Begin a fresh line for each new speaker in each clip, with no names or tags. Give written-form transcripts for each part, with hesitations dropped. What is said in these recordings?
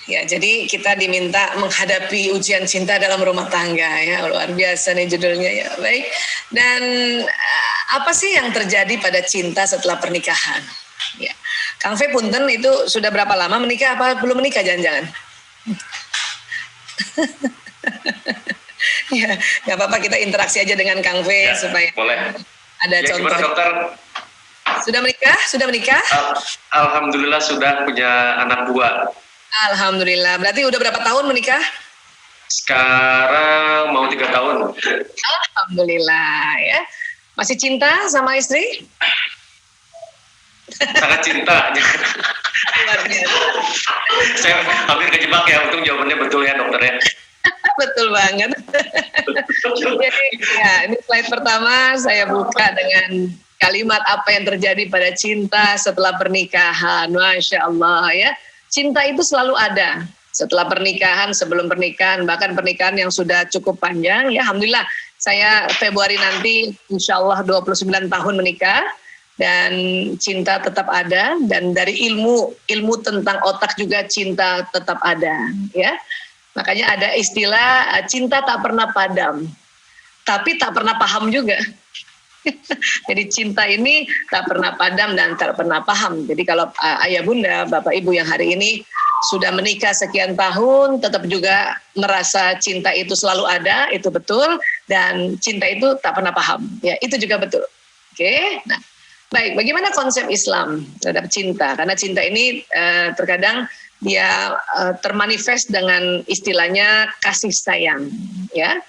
Ya, jadi kita diminta menghadapi ujian cinta dalam rumah tangga ya, luar biasa nih judulnya ya. Baik. Dan apa sih yang terjadi pada cinta setelah pernikahan? Ya. Kang Fe punten itu sudah berapa lama menikah apa belum menikah jangan-jangan? Ya, nggak apa-apa kita interaksi aja dengan Kang Fe ya, supaya
boleh.
Ada
ya,
contoh.
Gimana, dokter?
Sudah menikah? Sudah menikah?
Alhamdulillah sudah punya anak 2.
Alhamdulillah. Berarti udah berapa tahun menikah?
Sekarang mau 3 tahun.
Alhamdulillah ya. Masih cinta sama istri?
Sangat cinta. Saya hampir kejebak ya, untung jawabannya betul ya dokter ya.
Betul banget. Jadi ya, ini slide pertama saya buka dengan kalimat apa yang terjadi pada cinta setelah pernikahan. Masya Allah ya. Cinta itu selalu ada setelah pernikahan, sebelum pernikahan, bahkan pernikahan yang sudah cukup panjang. Ya, alhamdulillah saya Februari nanti insya Allah 29 tahun menikah dan cinta tetap ada, dan dari ilmu tentang otak juga cinta tetap ada. Ya, makanya ada istilah cinta tak pernah padam, tapi tak pernah paham juga. Jadi cinta ini tak pernah padam dan tak pernah paham. Jadi kalau ayah bunda, bapak ibu yang hari ini sudah menikah sekian tahun, tetap juga merasa cinta itu selalu ada, itu betul. Dan cinta itu tak pernah paham, ya itu juga betul. Oke, nah baik, bagaimana konsep Islam terhadap cinta? Karena cinta ini terkadang dia termanifest dengan istilahnya kasih sayang, ya.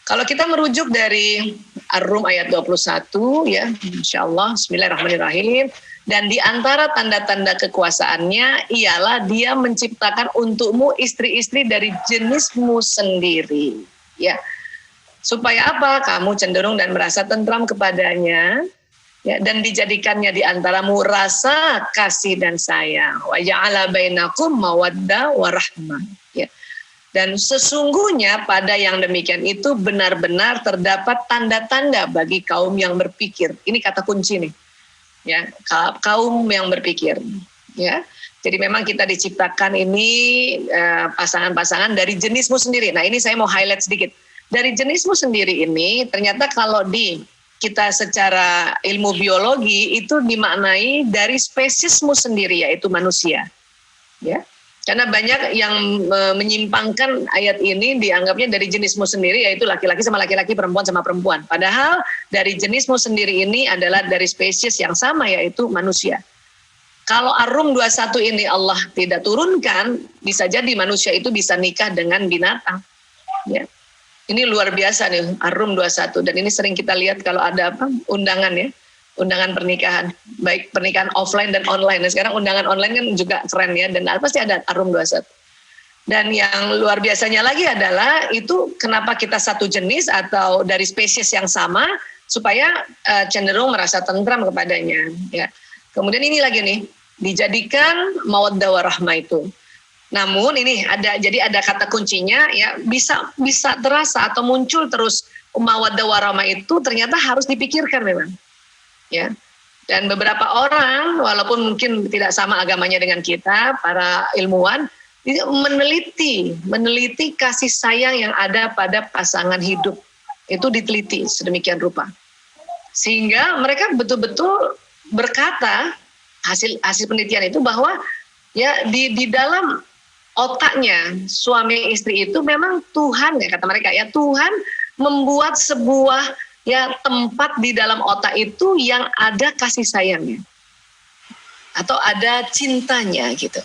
Kalau kita merujuk dari Ar-Rum ayat 21 ya, insyaallah bismillahirrahmanirrahim, dan di antara tanda-tanda kekuasaannya ialah dia menciptakan untukmu istri-istri dari jenismu sendiri, ya. Supaya apa? Kamu cenderung dan merasa tentram kepadanya, ya, dan dijadikannya di antaramu rasa kasih dan sayang. Wa ja'ala bainakum mawaddah wa rahmah, ya. Dan sesungguhnya pada yang demikian itu benar-benar terdapat tanda-tanda bagi kaum yang berpikir. Ini kata kunci nih, ya, kaum yang berpikir. Ya, jadi memang kita diciptakan ini pasangan-pasangan dari jenismu sendiri. Nah ini saya mau highlight sedikit. Dari jenismu sendiri ini ternyata kalau kita secara ilmu biologi itu dimaknai dari spesiesmu sendiri, yaitu manusia. Ya. Karena banyak yang menyimpangkan ayat ini dianggapnya dari jenismu sendiri, yaitu laki-laki sama laki-laki, perempuan sama perempuan. Padahal dari jenismu sendiri ini adalah dari spesies yang sama, yaitu manusia. Kalau Ar-Rum 21 ini Allah tidak turunkan, bisa jadi manusia itu bisa nikah dengan binatang. Ya. Ini luar biasa nih Ar-Rum 21, dan ini sering kita lihat kalau ada undangan ya. Undangan pernikahan, baik pernikahan offline dan online. Nah, sekarang undangan online kan juga keren ya, dan pasti ada Ar-Rum 21. Dan yang luar biasanya lagi adalah itu kenapa kita satu jenis atau dari spesies yang sama supaya cenderung merasa tentram kepadanya. Ya. Kemudian ini lagi nih, dijadikan mawaddah warahmah itu. Namun ini jadi ada kata kuncinya ya, bisa terasa atau muncul terus mawaddah warahmah itu ternyata harus dipikirkan memang. Ya, dan beberapa orang walaupun mungkin tidak sama agamanya dengan kita, para ilmuwan meneliti kasih sayang yang ada pada pasangan hidup itu diteliti sedemikian rupa sehingga mereka betul-betul berkata hasil penelitian itu bahwa ya di dalam otaknya suami istri itu memang Tuhan, ya kata mereka ya, Tuhan membuat sebuah ya tempat di dalam otak itu yang ada kasih sayangnya atau ada cintanya gitu.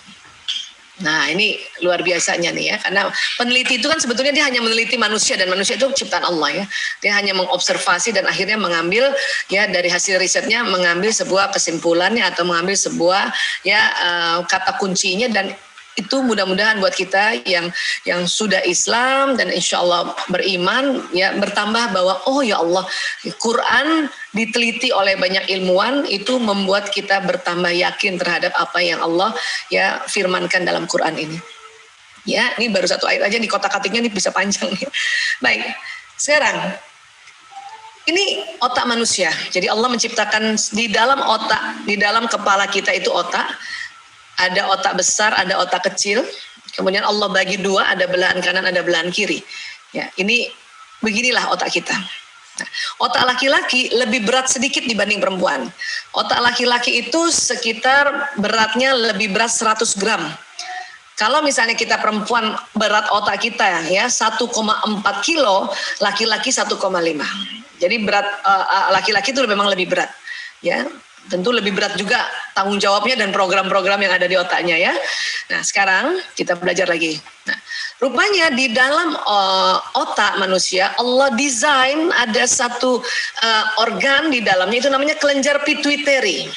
Nah ini luar biasanya nih ya, karena peneliti itu kan sebetulnya dia hanya meneliti manusia, dan manusia itu ciptaan Allah ya. Dia hanya mengobservasi dan akhirnya mengambil ya dari hasil risetnya, mengambil sebuah kesimpulannya atau mengambil sebuah ya kata kuncinya, dan itu mudah-mudahan buat kita yang sudah Islam dan insya Allah beriman ya bertambah bahwa oh ya Allah, Quran diteliti oleh banyak ilmuwan itu membuat kita bertambah yakin terhadap apa yang Allah ya firmankan dalam Quran ini. Ya, ini baru satu ayat aja, di kotak-katiknya ini bisa panjang ya. Baik, sekarang ini otak manusia. Jadi Allah menciptakan di dalam otak, di dalam kepala kita itu otak. Ada otak besar, ada otak kecil, Kemudian Allah bagi dua, ada belahan kanan, ada belahan kiri. Ya, ini beginilah otak kita. Nah, otak laki-laki lebih berat sedikit dibanding perempuan. Otak laki-laki itu sekitar beratnya lebih berat 100 gram. Kalau misalnya kita perempuan berat otak kita ya 1,4 kilo, laki-laki 1,5. Jadi berat laki-laki itu memang lebih berat. Ya, tentu lebih berat juga tanggung jawabnya dan program-program yang ada di otaknya ya. Nah, sekarang kita belajar lagi. Nah, rupanya di dalam otak manusia Allah desain ada satu organ di dalamnya, itu namanya kelenjar pituitary.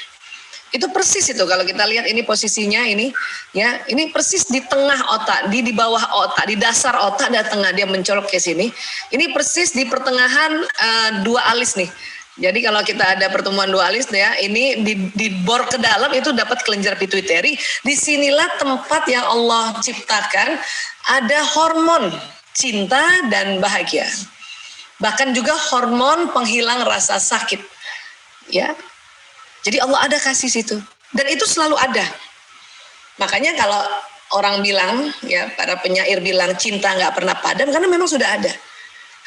Itu persis itu kalau kita lihat ini posisinya ini ya, ini persis di tengah otak, di bawah otak, di dasar otak dan tengah, dia mencolok ke sini. Ini persis di pertengahan dua alis nih. Jadi kalau kita ada pertemuan dua alis ya, ini di bor ke dalam itu dapat kelenjar pituitary. Disinilah tempat yang Allah ciptakan ada hormon cinta dan bahagia. Bahkan juga hormon penghilang rasa sakit. Ya. Jadi Allah ada kasih situ. Dan itu selalu ada. Makanya kalau orang bilang, ya para penyair bilang cinta nggak pernah padam, karena memang sudah ada.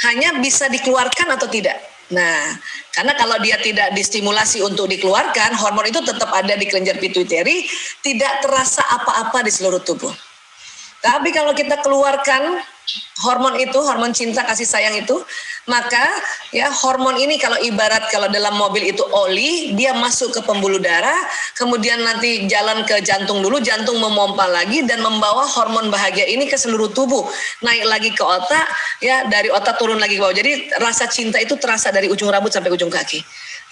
Hanya bisa dikeluarkan atau tidak. Nah, karena kalau dia tidak distimulasi untuk dikeluarkan, hormon itu tetap ada di kelenjar pituitary, tidak terasa apa-apa di seluruh tubuh. Tapi kalau kita keluarkan hormon itu, hormon cinta kasih sayang itu, maka ya hormon ini kalau ibarat kalau dalam mobil itu oli, dia masuk ke pembuluh darah, kemudian nanti jalan ke jantung dulu, jantung memompa lagi dan membawa hormon bahagia ini ke seluruh tubuh, naik lagi ke otak, ya dari otak turun lagi ke bawah. Jadi rasa cinta itu terasa dari ujung rambut sampai ujung kaki.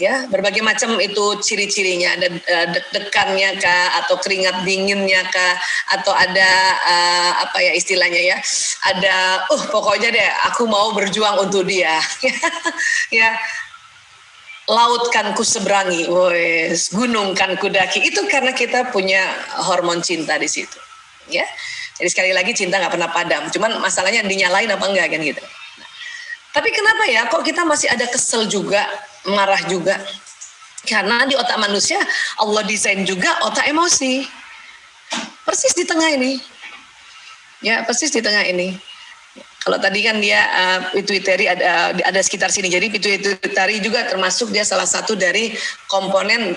Ya, berbagai macam itu ciri-cirinya, ada deg-degannya kah, atau keringat dinginnya kah, atau ada apa ya istilahnya ya, ada pokoknya deh aku mau berjuang untuk dia. Ya, laut kan ku seberangi, wes, gunung kan ku daki, itu karena kita punya hormon cinta di situ. Ya, jadi sekali lagi cinta nggak pernah padam, cuman masalahnya dinyalain apa enggak kan gitu. Tapi kenapa ya kok kita masih ada kesel juga, marah juga? Karena di otak manusia Allah desain juga otak emosi. Persis di tengah ini. Ya, persis di tengah ini. Kalau tadi kan dia pituitary ada sekitar sini. Jadi pituitary juga termasuk dia salah satu dari komponen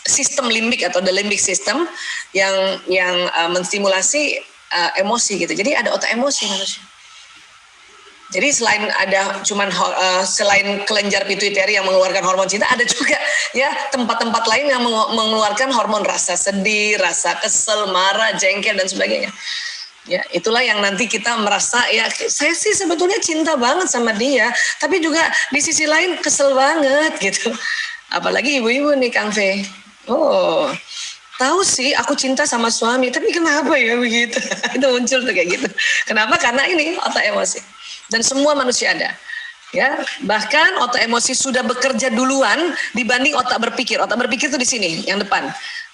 sistem limbik atau the limbic system yang menstimulasi emosi gitu. Jadi ada otak emosi manusia. Jadi selain ada selain kelenjar pituitary yang mengeluarkan hormon cinta, ada juga ya tempat-tempat lain yang mengeluarkan hormon rasa sedih, rasa kesel, marah, jengkel dan sebagainya. Ya, itulah yang nanti kita merasa ya saya sih sebetulnya cinta banget sama dia, tapi juga di sisi lain kesel banget gitu. Apalagi ibu-ibu nih Kang Fe. Oh, tahu sih aku cinta sama suami, tapi kenapa ya begitu? Itu muncul tuh kayak gitu. Kenapa? Karena ini otak emosi. Dan semua manusia ada. Ya, bahkan otak emosi sudah bekerja duluan dibanding otak berpikir. Otak berpikir itu di sini, yang depan.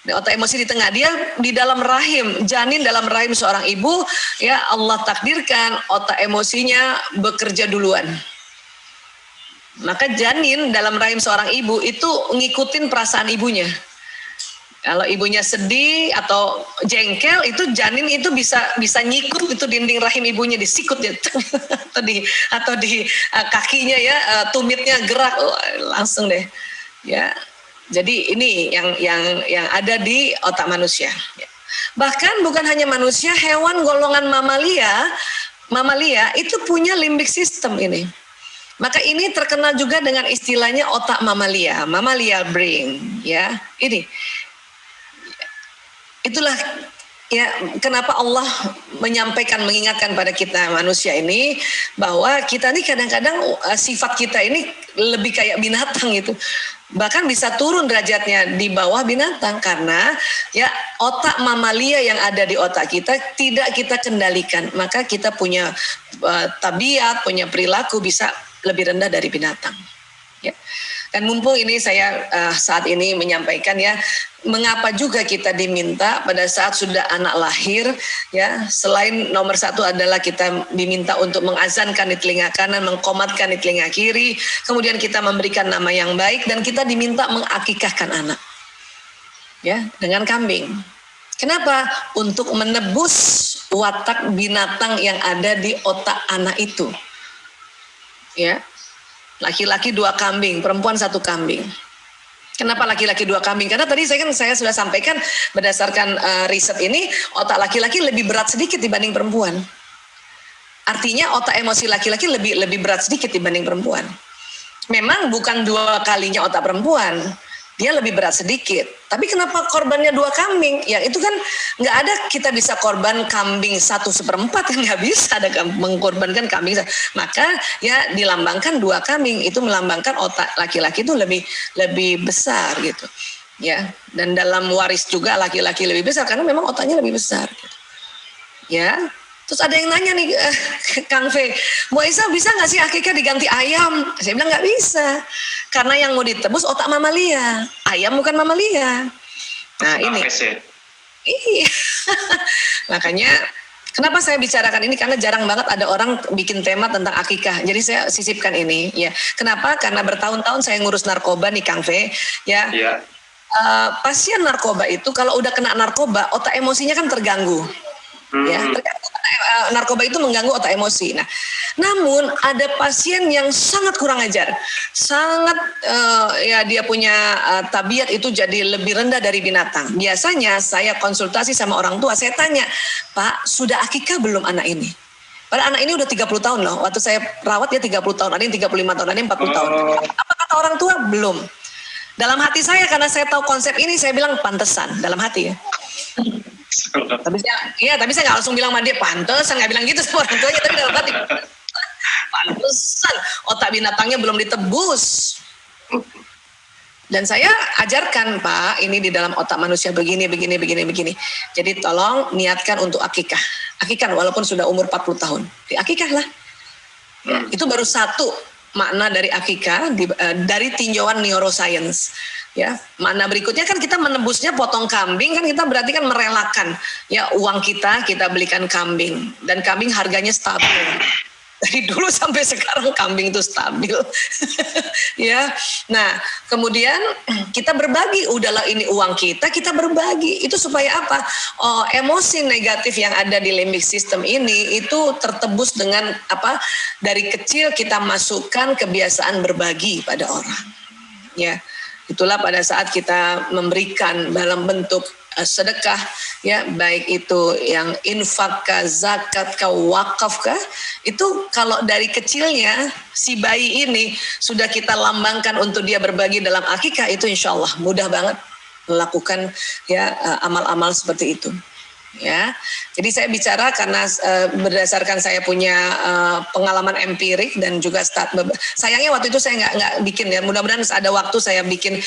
Otak emosi di tengah. Dia di dalam rahim, janin dalam rahim seorang ibu, ya Allah takdirkan otak emosinya bekerja duluan. Maka janin dalam rahim seorang ibu itu ngikutin perasaan ibunya. Kalau ibunya sedih atau jengkel, itu janin itu bisa nyikut itu dinding rahim ibunya, disikut ya, atau di kakinya ya, tumitnya gerak, langsung deh. Ya, jadi ini yang ada di otak manusia. Bahkan bukan hanya manusia, hewan golongan mamalia itu punya limbik system ini. Maka ini terkenal juga dengan istilahnya otak mamalia brain. Ya, ini. Itulah ya kenapa Allah mengingatkan pada kita manusia ini bahwa kita ini kadang-kadang sifat kita ini lebih kayak binatang gitu. Bahkan bisa turun derajatnya di bawah binatang karena ya otak mamalia yang ada di otak kita tidak kita kendalikan. Maka kita punya tabiat, punya perilaku bisa lebih rendah dari binatang. Ya. Dan mumpung ini saya saat ini menyampaikan ya, mengapa juga kita diminta pada saat sudah anak lahir ya, selain nomor satu adalah kita diminta untuk mengazankan di telinga kanan, mengqomatkan di telinga kiri, kemudian kita memberikan nama yang baik dan kita diminta mengakikahkan anak ya dengan kambing. Kenapa? Untuk menebus watak binatang yang ada di otak anak itu. Ya, laki-laki 2 kambing, perempuan 1 kambing. Kenapa laki-laki 2 kambing? Karena tadi saya sudah sampaikan berdasarkan riset ini, otak laki-laki lebih berat sedikit dibanding perempuan. Artinya otak emosi laki-laki lebih berat sedikit dibanding perempuan. Memang bukan 2 kalinya otak perempuan, dia lebih berat sedikit. Tapi kenapa korbannya 2 kambing? Ya itu kan nggak ada kita bisa korban kambing 1/4 kan, nggak bisa ada mengkorbankan kambing. Maka ya dilambangkan 2 kambing, itu melambangkan otak laki-laki itu lebih besar gitu. Ya, dan dalam waris juga laki-laki lebih besar karena memang otaknya lebih besar. Gitu. Ya. Terus ada yang nanya nih, Kang V, Bu Aisyah bisa nggak sih akikah diganti ayam? Saya bilang nggak bisa, karena yang mau ditebus otak mamalia, ayam bukan mamalia. Nah ini, iya, makanya kenapa saya bicarakan ini, karena jarang banget ada orang bikin tema tentang akikah. Jadi saya sisipkan ini, ya. Kenapa? Karena bertahun-tahun saya ngurus narkoba nih, Kang V, ya. Yeah. Pasien narkoba itu kalau udah kena narkoba, otak emosinya kan terganggu. Ya, narkoba itu mengganggu otak emosi. Nah, namun ada pasien yang sangat kurang ajar, sangat ya dia punya tabiat itu jadi lebih rendah dari binatang. Biasanya saya konsultasi sama orang tua, saya tanya, Pak, sudah akikah belum anak ini? Padahal anak ini udah 30 tahun loh. Waktu saya rawat dia 30 tahun, ada yang 35 tahun, ada yang 40 tahun. Apa kata orang tua? Belum. Dalam hati saya, karena saya tahu konsep ini, saya bilang pantesan dalam hati ya. Tapi saya nggak langsung bilang sama dia pantesan, nggak bilang gitu sama orang tuanya, tapi dalam hati pantesan otak binatangnya belum ditebus. Dan saya ajarkan, Pak, ini di dalam otak manusia begini. Jadi tolong niatkan untuk akikah walaupun sudah umur 40 tahun, akikah lah. Ya, itu baru 1 makna dari akikah dari tinjauan neuroscience. Ya, makna berikutnya kan kita menebusnya potong kambing, kan kita berarti kan merelakan ya uang kita belikan kambing, dan kambing harganya stabil. Dari dulu sampai sekarang kambing itu stabil. Ya. Nah, kemudian kita berbagi, udahlah ini uang kita berbagi. Itu supaya apa? Oh, emosi negatif yang ada di limbic system ini itu tertebus dengan apa? Dari kecil kita masukkan kebiasaan berbagi pada orang. Ya. Itulah pada saat kita memberikan dalam bentuk sedekah, ya, baik itu yang infak kah, zakat kah, wakaf kah, itu kalau dari kecilnya si bayi ini sudah kita lambangkan untuk dia berbagi dalam akikah, itu insya Allah mudah banget melakukan ya amal-amal seperti itu. Ya, jadi saya bicara karena berdasarkan saya punya pengalaman empirik dan juga sayangnya waktu itu saya nggak bikin ya. Mudah-mudahan ada waktu saya bikin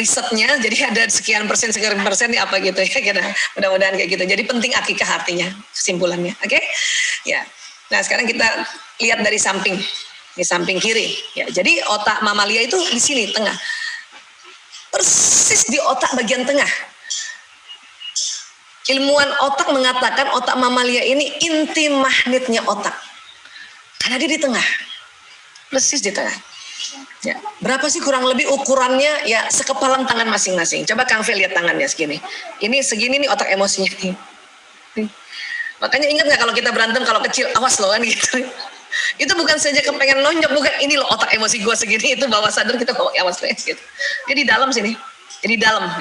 risetnya. Jadi ada sekian persen nih apa gitu ya. Mudah-mudahan kayak gitu. Jadi penting akikah artinya kesimpulannya. Oke? Ya. Nah sekarang kita lihat dari samping, di samping kiri. Ya. Jadi otak mamalia itu di sini tengah, persis di otak bagian tengah. Ilmuwan otak mengatakan otak mamalia ini inti magnetnya otak. Karena dia di tengah. Persis di tengah. Ya, berapa sih kurang lebih ukurannya? Ya, sekepalan tangan masing-masing. Coba Kang V lihat tangannya segini. Ini segini nih otak emosinya nih. Makanya ingat nggak kalau kita berantem kalau kecil, awas loh kan gitu. Itu bukan saja kepengen nonjok, bukan, ini loh otak emosi gue segini, itu bawah sadar kita bawa awas gitu. Dia di dalam sini. Di dalam.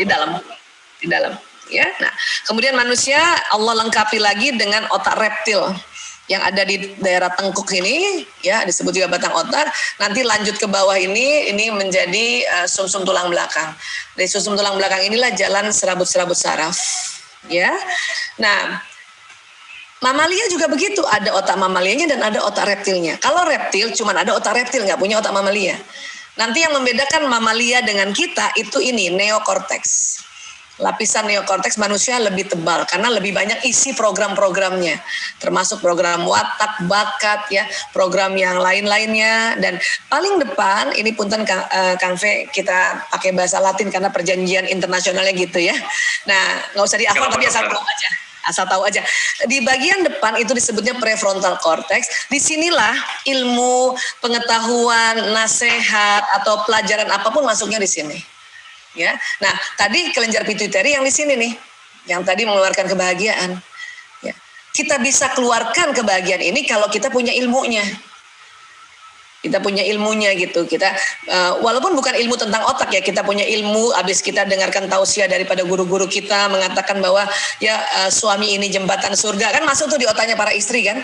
Ya, nah kemudian manusia Allah lengkapi lagi dengan otak reptil yang ada di daerah tengkuk ini, ya disebut juga batang otak. Nanti lanjut ke bawah ini menjadi sumsum tulang belakang. Dari sumsum tulang belakang inilah jalan serabut-serabut saraf. Ya, nah mamalia juga begitu, ada otak mamalianya dan ada otak reptilnya. Kalau reptil cuman ada otak reptil, nggak punya otak mamalia. Nanti yang membedakan mamalia dengan kita itu ini neokorteks. Lapisan neokorteks manusia lebih tebal karena lebih banyak isi program-programnya, termasuk program watak, bakat, ya, program yang lain-lainnya. Dan paling depan ini punten Kang V, kita pakai bahasa Latin karena perjanjian internasionalnya gitu ya. Nah nggak usah dihafal tapi asal tahu aja. Di bagian depan itu disebutnya prefrontal cortex. Disinilah ilmu, pengetahuan, nasihat atau pelajaran apapun masuknya di sini. Ya, nah tadi kelenjar pituitari yang di sini nih, yang tadi mengeluarkan kebahagiaan. Ya. kita bisa keluarkan kebahagiaan ini kalau kita punya ilmunya. Kita punya ilmunya gitu. Kita walaupun bukan ilmu tentang otak ya, kita punya ilmu. Habis kita dengarkan tausiah daripada guru-guru kita mengatakan bahwa ya suami ini jembatan surga, kan masuk tuh di otaknya para istri kan,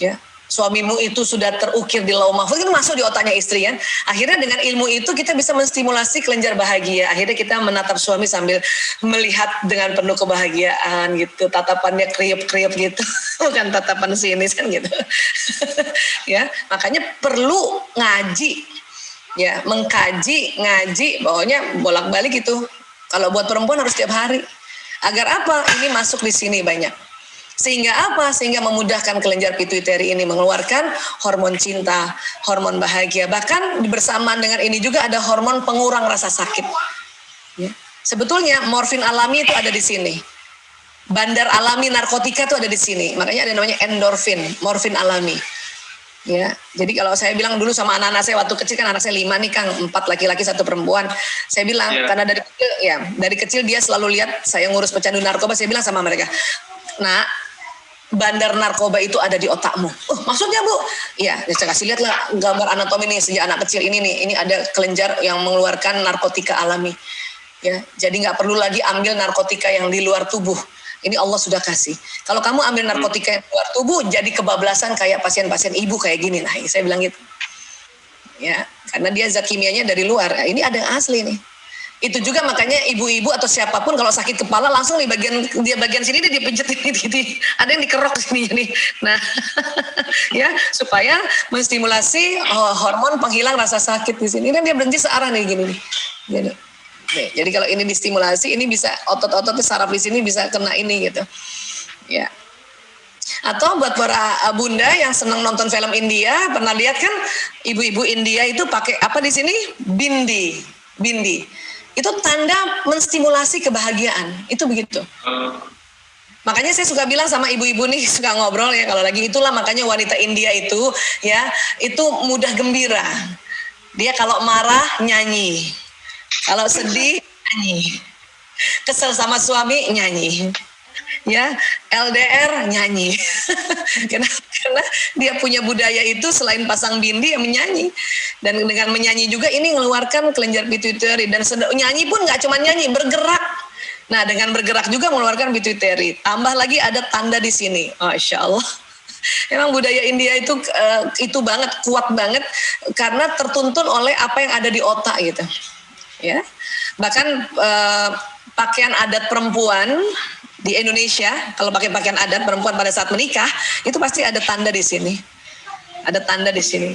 ya. Suamimu itu sudah terukir di lauh mahfuz, kan masuk di otaknya istri kan. Akhirnya dengan ilmu itu kita bisa menstimulasi kelenjar bahagia. Akhirnya kita menatap suami sambil melihat dengan penuh kebahagiaan gitu. Tatapannya kriup-kriup gitu. Bukan tatapan sinis kan gitu. Ya, makanya perlu ngaji. Ya, mengkaji, ngaji, pokoknya bolak-balik itu. Kalau buat perempuan harus tiap hari. Agar apa? Ini masuk di sini banyak. Sehingga apa? Sehingga memudahkan kelenjar pituitari ini mengeluarkan hormon cinta, hormon bahagia. Bahkan bersamaan dengan ini juga ada hormon pengurang rasa sakit. Ya. Sebetulnya morfin alami itu ada di sini. Bandar alami narkotika itu ada di sini. Makanya ada namanya endorfin, morfin alami. Ya, jadi kalau saya bilang dulu sama anak-anak saya waktu kecil, kan anak saya 5 nih Kang, 4 laki-laki 1 perempuan. Saya bilang karena dari kecil dia selalu lihat saya ngurus pecandu narkoba, saya bilang sama mereka, "Nak, bandar narkoba itu ada di otakmu." "Oh, maksudnya Bu?" "Iya, saya kasih lihat lah gambar anatomi nih sejak anak kecil ini nih. Ini ada kelenjar yang mengeluarkan narkotika alami. Ya, jadi nggak perlu lagi ambil narkotika yang di luar tubuh. Ini Allah sudah kasih. Kalau kamu ambil narkotika yang di luar tubuh, jadi kebablasan kayak pasien-pasien ibu kayak gini." Nah, saya bilang gitu. Ya, karena dia zat kimianya dari luar. Ini ada yang asli nih. Itu juga makanya ibu-ibu atau siapapun kalau sakit kepala langsung di bagian sini dia dipencet ini, ada yang dikerok sini nih. Nah, ya supaya menstimulasi hormon penghilang rasa sakit di sini. Dan dia berhenti searah nih gini nih. Nih, jadi kalau ini distimulasi, ini bisa otot-otot saraf di sini bisa kena ini gitu. Ya. Atau buat para bunda yang senang nonton film India, pernah lihat kan ibu-ibu India itu pakai apa di sini? Bindi. Itu tanda menstimulasi kebahagiaan. Itu begitu. Makanya saya suka bilang sama ibu-ibu nih, suka ngobrol ya kalau lagi, itulah makanya wanita India itu ya, itu mudah gembira. Dia kalau marah nyanyi. Kalau sedih nyanyi. Kesel sama suami nyanyi. Ya, LDR nyanyi. Karena dia punya budaya itu selain pasang bindi yang menyanyi. Dan dengan menyanyi juga ini mengeluarkan kelenjar pituitari. Dan nyanyi pun nggak cuma nyanyi, bergerak. Nah, dengan bergerak juga mengeluarkan pituitari. Tambah lagi ada tanda di sini. Masya Allah. Emang budaya India itu banget, kuat banget karena tertuntun oleh apa yang ada di otak gitu. Ya. Bahkan pakaian adat perempuan di Indonesia, kalau pakai pakaian adat perempuan pada saat menikah, itu pasti ada tanda di sini. Ada tanda di sini.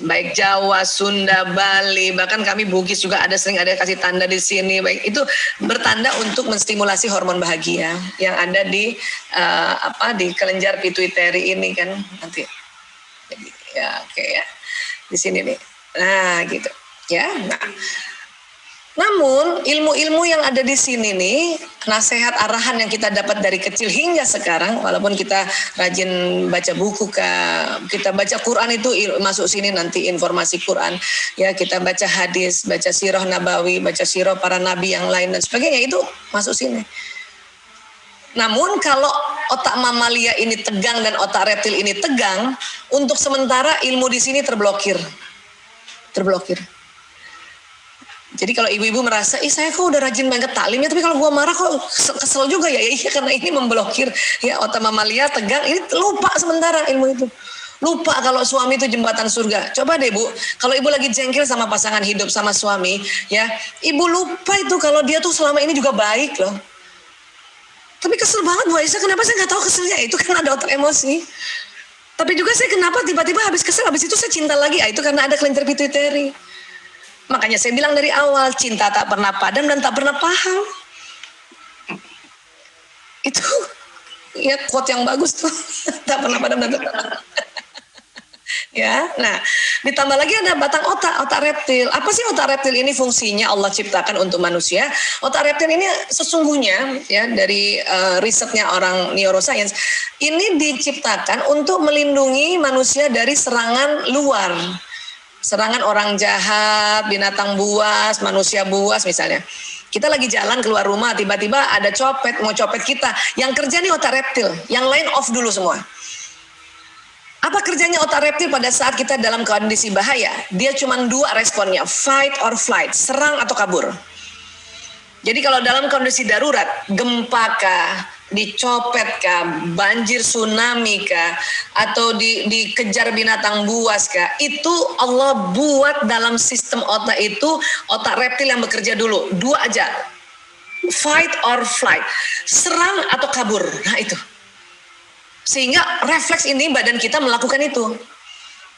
Baik Jawa, Sunda, Bali, bahkan kami Bugis juga sering ada kasih tanda di sini. Baik itu bertanda untuk menstimulasi hormon bahagia yang ada di di kelenjar pituitari ini kan nanti. Jadi, ya oke ya. Di sini nih. Nah, gitu. Ya. Nah. Namun ilmu-ilmu yang ada di sini nih, nasihat arahan yang kita dapat dari kecil hingga sekarang, walaupun kita rajin baca buku, kita baca Quran itu masuk sini nanti informasi Quran, ya kita baca hadis, baca sirah nabawi, baca sirah para nabi yang lain dan sebagainya, itu masuk sini. Namun kalau otak mamalia ini tegang dan otak reptil ini tegang, untuk sementara ilmu di sini terblokir. Jadi kalau ibu-ibu merasa, saya kok udah rajin banget taklim ya, tapi kalau gua marah kok kesel juga ya. Iya, karena ini memblokir ya otak mamalia tegang, ini lupa sementara ilmu itu. Lupa kalau suami itu jembatan surga. Coba deh Bu, kalau ibu lagi jengkel sama pasangan hidup sama suami, ya, ibu lupa itu kalau dia tuh selama ini juga baik loh. Tapi kesel banget Bu Aisyah, kenapa saya nggak tahu keselnya? Itu kan ada otak emosi. Tapi juga saya kenapa tiba-tiba habis kesel, habis itu saya cinta lagi? Itu karena ada kelenjar pituitari. Makanya saya bilang dari awal, cinta tak pernah padam dan tak pernah paham. Itu ya quote yang bagus tuh. Tak pernah padam dan tak pernah paham. Ya, nah ditambah lagi ada batang otak reptil. Apa sih otak reptil ini fungsinya Allah ciptakan untuk manusia? Otak reptil ini sesungguhnya ya dari risetnya orang neuroscience, ini diciptakan untuk melindungi manusia dari serangan luar. Serangan orang jahat, binatang buas, manusia buas misalnya. Kita lagi jalan keluar rumah, tiba-tiba ada copet, mau copet kita. Yang kerja nih otak reptil, yang lain off dulu semua. Apa kerjanya otak reptil pada saat kita dalam kondisi bahaya? Dia cuma 2 responnya, fight or flight, serang atau kabur. Jadi kalau dalam kondisi darurat, gempa kah, dicopet kah, banjir tsunami kah, atau dikejar binatang buas kah, itu Allah buat dalam sistem otak itu, otak reptil yang bekerja dulu. 2 aja, fight or flight, serang atau kabur. Nah itu, sehingga refleks ini badan kita melakukan itu.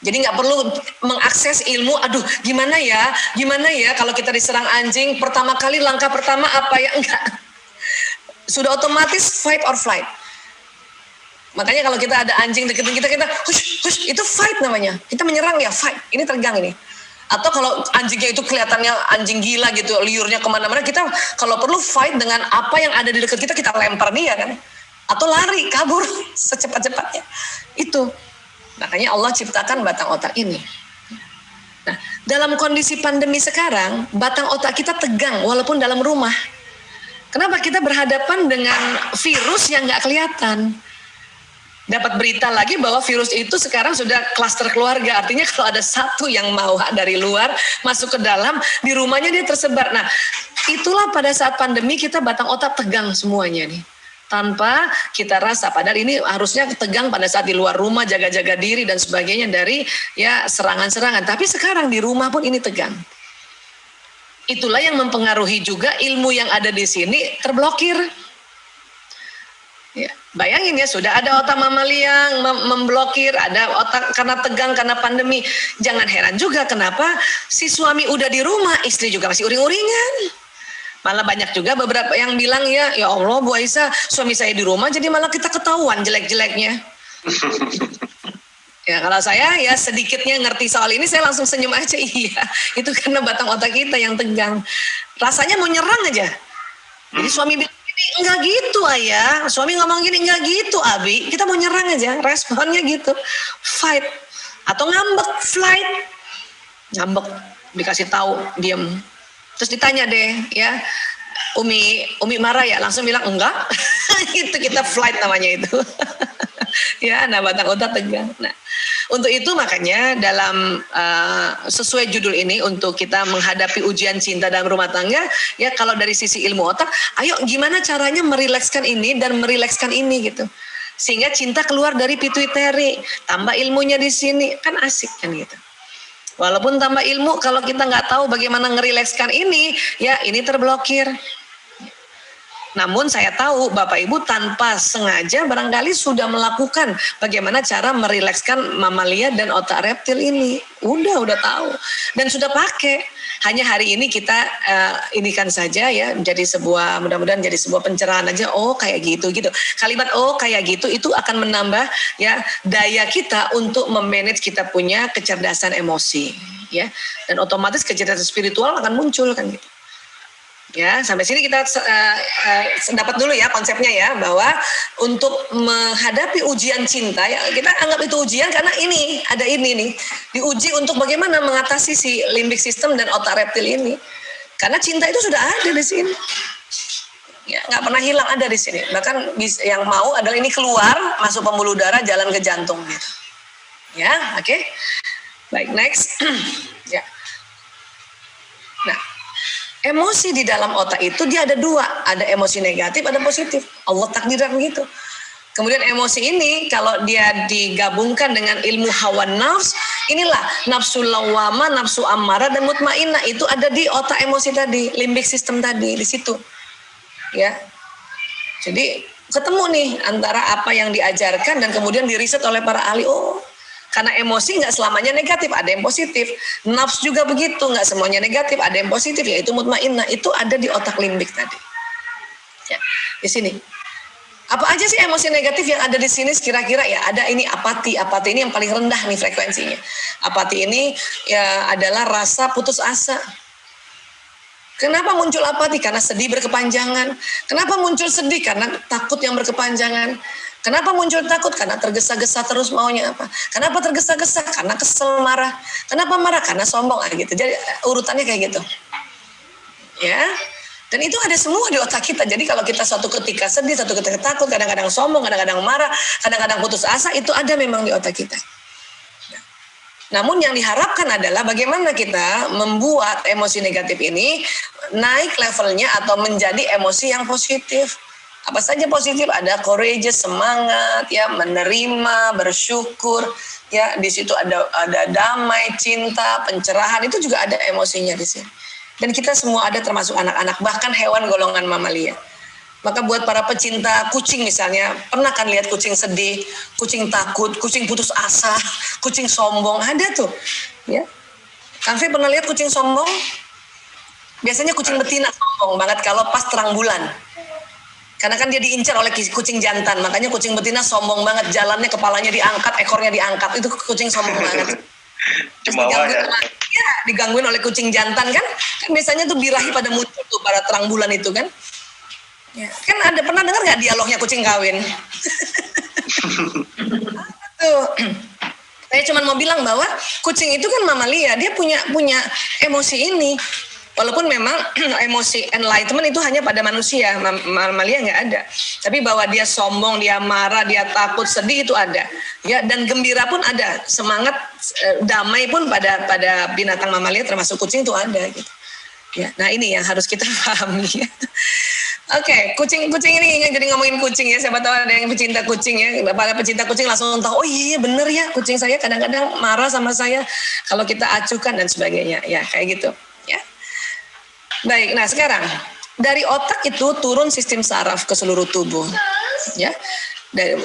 Jadi nggak perlu mengakses ilmu, aduh gimana ya kalau kita diserang anjing, pertama kali langkah pertama apa ya, enggak. Sudah otomatis fight or flight. Makanya kalau kita ada anjing deketin kita hush, itu fight namanya. Kita menyerang ya, fight, ini tegang ini. Atau kalau anjingnya itu kelihatannya anjing gila gitu, liurnya kemana-mana, kita kalau perlu fight dengan apa yang ada di dekat kita lempar dia kan. Atau lari, kabur secepat-cepatnya. Itu. Makanya Allah ciptakan batang otak ini. Nah, dalam kondisi pandemi sekarang, batang otak kita tegang walaupun dalam rumah. Kenapa? Kita berhadapan dengan virus yang nggak kelihatan. Dapat berita lagi bahwa virus itu sekarang sudah klaster keluarga. Artinya kalau ada satu yang mau dari luar masuk ke dalam, di rumahnya dia tersebar. Nah, itulah pada saat pandemi kita batang otak tegang semuanya nih. Tanpa kita rasa, padahal ini harusnya tegang pada saat di luar rumah, jaga-jaga diri dan sebagainya dari ya serangan-serangan. Tapi sekarang di rumah pun ini tegang. Itulah yang mempengaruhi juga ilmu yang ada di sini terblokir. Ya, bayangin ya, sudah ada otak mamalia yang memblokir, ada otak karena tegang, karena pandemi. Jangan heran juga kenapa si suami udah di rumah, istri juga masih uring-uringan. Malah banyak juga beberapa yang bilang ya Allah Bu Aisyah, suami saya di rumah jadi malah kita ketahuan jelek-jeleknya. Ya kalau saya ya sedikitnya ngerti soal ini saya langsung senyum aja, iya. Itu karena batang otak kita yang tegang. Rasanya mau nyerang aja. Jadi suami bilang gini, enggak gitu ayah. Suami ngomong gini, enggak gitu Abi. Kita mau nyerang aja, responnya gitu. Fight. Atau ngambek, flight. Ngambek, dikasih tahu, diam. Terus ditanya deh, ya, Umi marah ya, langsung bilang enggak. Itu kita flight namanya itu. Ya, nah batang otak tegang. Nah, untuk itu makanya dalam sesuai judul ini untuk kita menghadapi ujian cinta dalam rumah tangga, ya kalau dari sisi ilmu otak, ayo gimana caranya merilekskan ini dan merilekskan ini gitu. Sehingga cinta keluar dari pituitari, tambah ilmunya di sini, kan asik kan gitu. Walaupun tambah ilmu, kalau kita nggak tahu bagaimana ngerilekskan ini, ya ini terblokir. Namun saya tahu Bapak Ibu tanpa sengaja barangkali sudah melakukan bagaimana cara merilekskan mamalia dan otak reptil ini. Udah tahu. Dan sudah pakai. Hanya hari ini kita inikan saja ya, menjadi sebuah, mudah-mudahan jadi sebuah pencerahan aja. Oh kayak gitu. Kalimat oh kayak gitu itu akan menambah ya daya kita untuk memanage kita punya kecerdasan emosi. Ya, dan otomatis kecerdasan spiritual akan muncul kan gitu. Ya, sampai sini kita dapat dulu ya konsepnya ya, bahwa untuk menghadapi ujian cinta ya kita anggap itu ujian karena ini ada ini nih, diuji untuk bagaimana mengatasi si limbic system dan otak reptil ini. Karena cinta itu sudah ada di sini. Ya, nggak pernah hilang, ada di sini. Bahkan yang mau adalah ini keluar masuk pembuluh darah jalan ke jantung gitu. Ya, oke. Baik, next. Ya. Nah, emosi di dalam otak itu dia ada 2, ada emosi negatif, ada positif. Allah takdirkan gitu. Kemudian emosi ini kalau dia digabungkan dengan ilmu hawa nafs, inilah nafsu lawama, nafsu amarah dan mutmainnah itu ada di otak emosi tadi, limbic system tadi di situ. Ya. Jadi ketemu nih antara apa yang diajarkan dan kemudian diriset oleh para ahli. Oh, karena emosi nggak selamanya negatif, ada yang positif. Nafs juga begitu, nggak semuanya negatif, ada yang positif, yaitu mutmainnah. Itu ada di otak limbik tadi. Ya, di sini. Apa aja sih emosi negatif yang ada di sini kira-kira ya? Ada ini apati. Apati ini yang paling rendah nih frekuensinya. Apati ini ya adalah rasa putus asa. Kenapa muncul apati? Karena sedih berkepanjangan. Kenapa muncul sedih? Karena takut yang berkepanjangan. Kenapa muncul takut? Karena tergesa-gesa terus maunya apa? Kenapa tergesa-gesa? Karena kesel, marah. Kenapa marah? Karena sombong gitu. Jadi urutannya kayak gitu. Ya. Dan itu ada semua di otak kita. Jadi kalau kita suatu ketika sedih, suatu ketika takut, kadang-kadang sombong, kadang-kadang marah, kadang-kadang putus asa, itu ada memang di otak kita. Namun yang diharapkan adalah bagaimana kita membuat emosi negatif ini naik levelnya atau menjadi emosi yang positif. Apa saja positif? Ada courageous, semangat, ya, menerima, bersyukur, ya, di situ ada damai, cinta, pencerahan, itu juga ada emosinya di sini. Dan kita semua ada, termasuk anak-anak, bahkan hewan golongan mamalia. Maka buat para pecinta kucing misalnya, pernah kan lihat kucing sedih, kucing takut, kucing putus asa, kucing sombong, ada tuh. Ya, Kang Fe pernah lihat kucing sombong? Biasanya kucing betina sombong banget kalau pas terang bulan. Karena kan dia diincar oleh kucing jantan, makanya kucing betina sombong banget, jalannya kepalanya diangkat, ekornya diangkat, itu kucing sombong banget. Digangguin oleh kucing jantan kan biasanya tuh birahi pada muncul tuh pada terang bulan itu kan. Ya, kan ada pernah dengar nggak dialognya kucing kawin? Tuh. Saya cuma mau bilang bahwa kucing itu kan mamalia, dia punya emosi ini. Walaupun memang emosi enlightenment itu hanya pada manusia, mamalia nggak ada. Tapi bahwa dia sombong, dia marah, dia takut, sedih itu ada. Ya, dan gembira pun ada, semangat damai pun pada binatang mamalia termasuk kucing itu ada gitu. Ya, nah ini yang harus kita pahami. Ya. Oke, kucing ini jadi ngomongin kucing ya. Siapa tahu ada yang pecinta kucing ya. Para pecinta kucing langsung tahu, oh iya bener ya, kucing saya kadang-kadang marah sama saya kalau kita acuhkan dan sebagainya. Ya, kayak gitu. Ya. Baik, nah sekarang dari otak itu turun sistem saraf ke seluruh tubuh. Ya,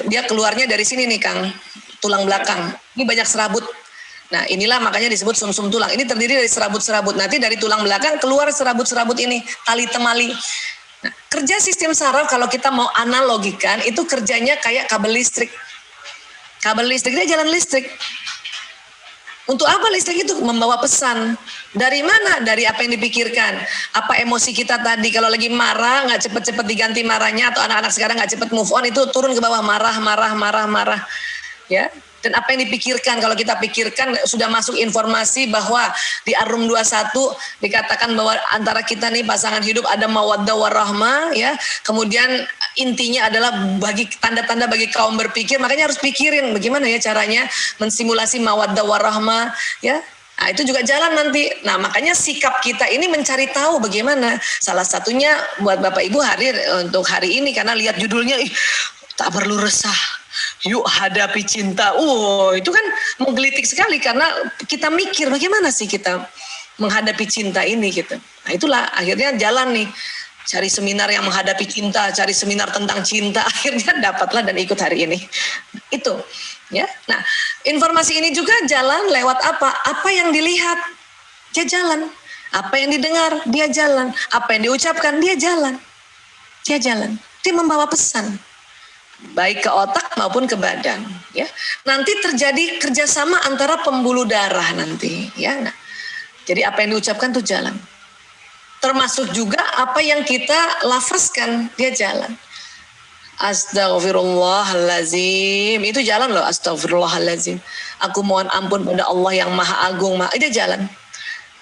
dia keluarnya dari sini nih Kang, tulang belakang. Ini banyak serabut. Nah inilah makanya disebut sumsum tulang. Ini terdiri dari serabut-serabut. Nanti dari tulang belakang keluar serabut-serabut ini, tali temali. Nah, kerja sistem saraf kalau kita mau analogikan itu kerjanya kayak kabel listrik. Kabel listrik dia jalan listrik. Untuk apa listrik itu? Membawa pesan. Dari mana? Dari apa yang dipikirkan. Apa emosi kita tadi. Kalau lagi marah, nggak cepet-cepet diganti marahnya. Atau anak-anak sekarang nggak cepet move on. Itu turun ke bawah. Marah. Ya. Dan apa yang dipikirkan. Kalau kita pikirkan sudah masuk informasi bahwa di Ar-Rum 21 dikatakan bahwa antara kita nih pasangan hidup ada mawaddah warahmah. Ya. Kemudian intinya adalah bagi tanda-tanda bagi kaum berpikir. Makanya harus pikirin bagaimana ya caranya mensimulasi mawaddah warahmah. Ya. Nah, itu juga jalan nanti. Nah, makanya sikap kita ini mencari tahu bagaimana. Salah satunya buat Bapak Ibu hadir untuk hari ini karena lihat judulnya, tak perlu resah. Yuk hadapi cinta. Itu kan menggelitik sekali karena kita mikir bagaimana sih kita menghadapi cinta ini gitu. Nah, itulah akhirnya jalan nih. Cari seminar yang menghadapi cinta, cari seminar tentang cinta, akhirnya dapatlah dan ikut hari ini. Itu. Ya. Nah, informasi ini juga jalan lewat apa? Apa yang dilihat, dia jalan. Apa yang didengar, dia jalan. Apa yang diucapkan, dia jalan. Dia jalan. Dia membawa pesan. Baik ke otak maupun ke badan. Ya. Nanti terjadi kerjasama antara pembuluh darah nanti. Ya. Nah, jadi apa yang diucapkan itu jalan. Termasuk juga apa yang kita lafazkan, dia jalan. Astaghfirullahalazim, itu jalan loh, astaghfirullahalazim. Aku mohon ampun pada Allah yang maha agung, itu jalan.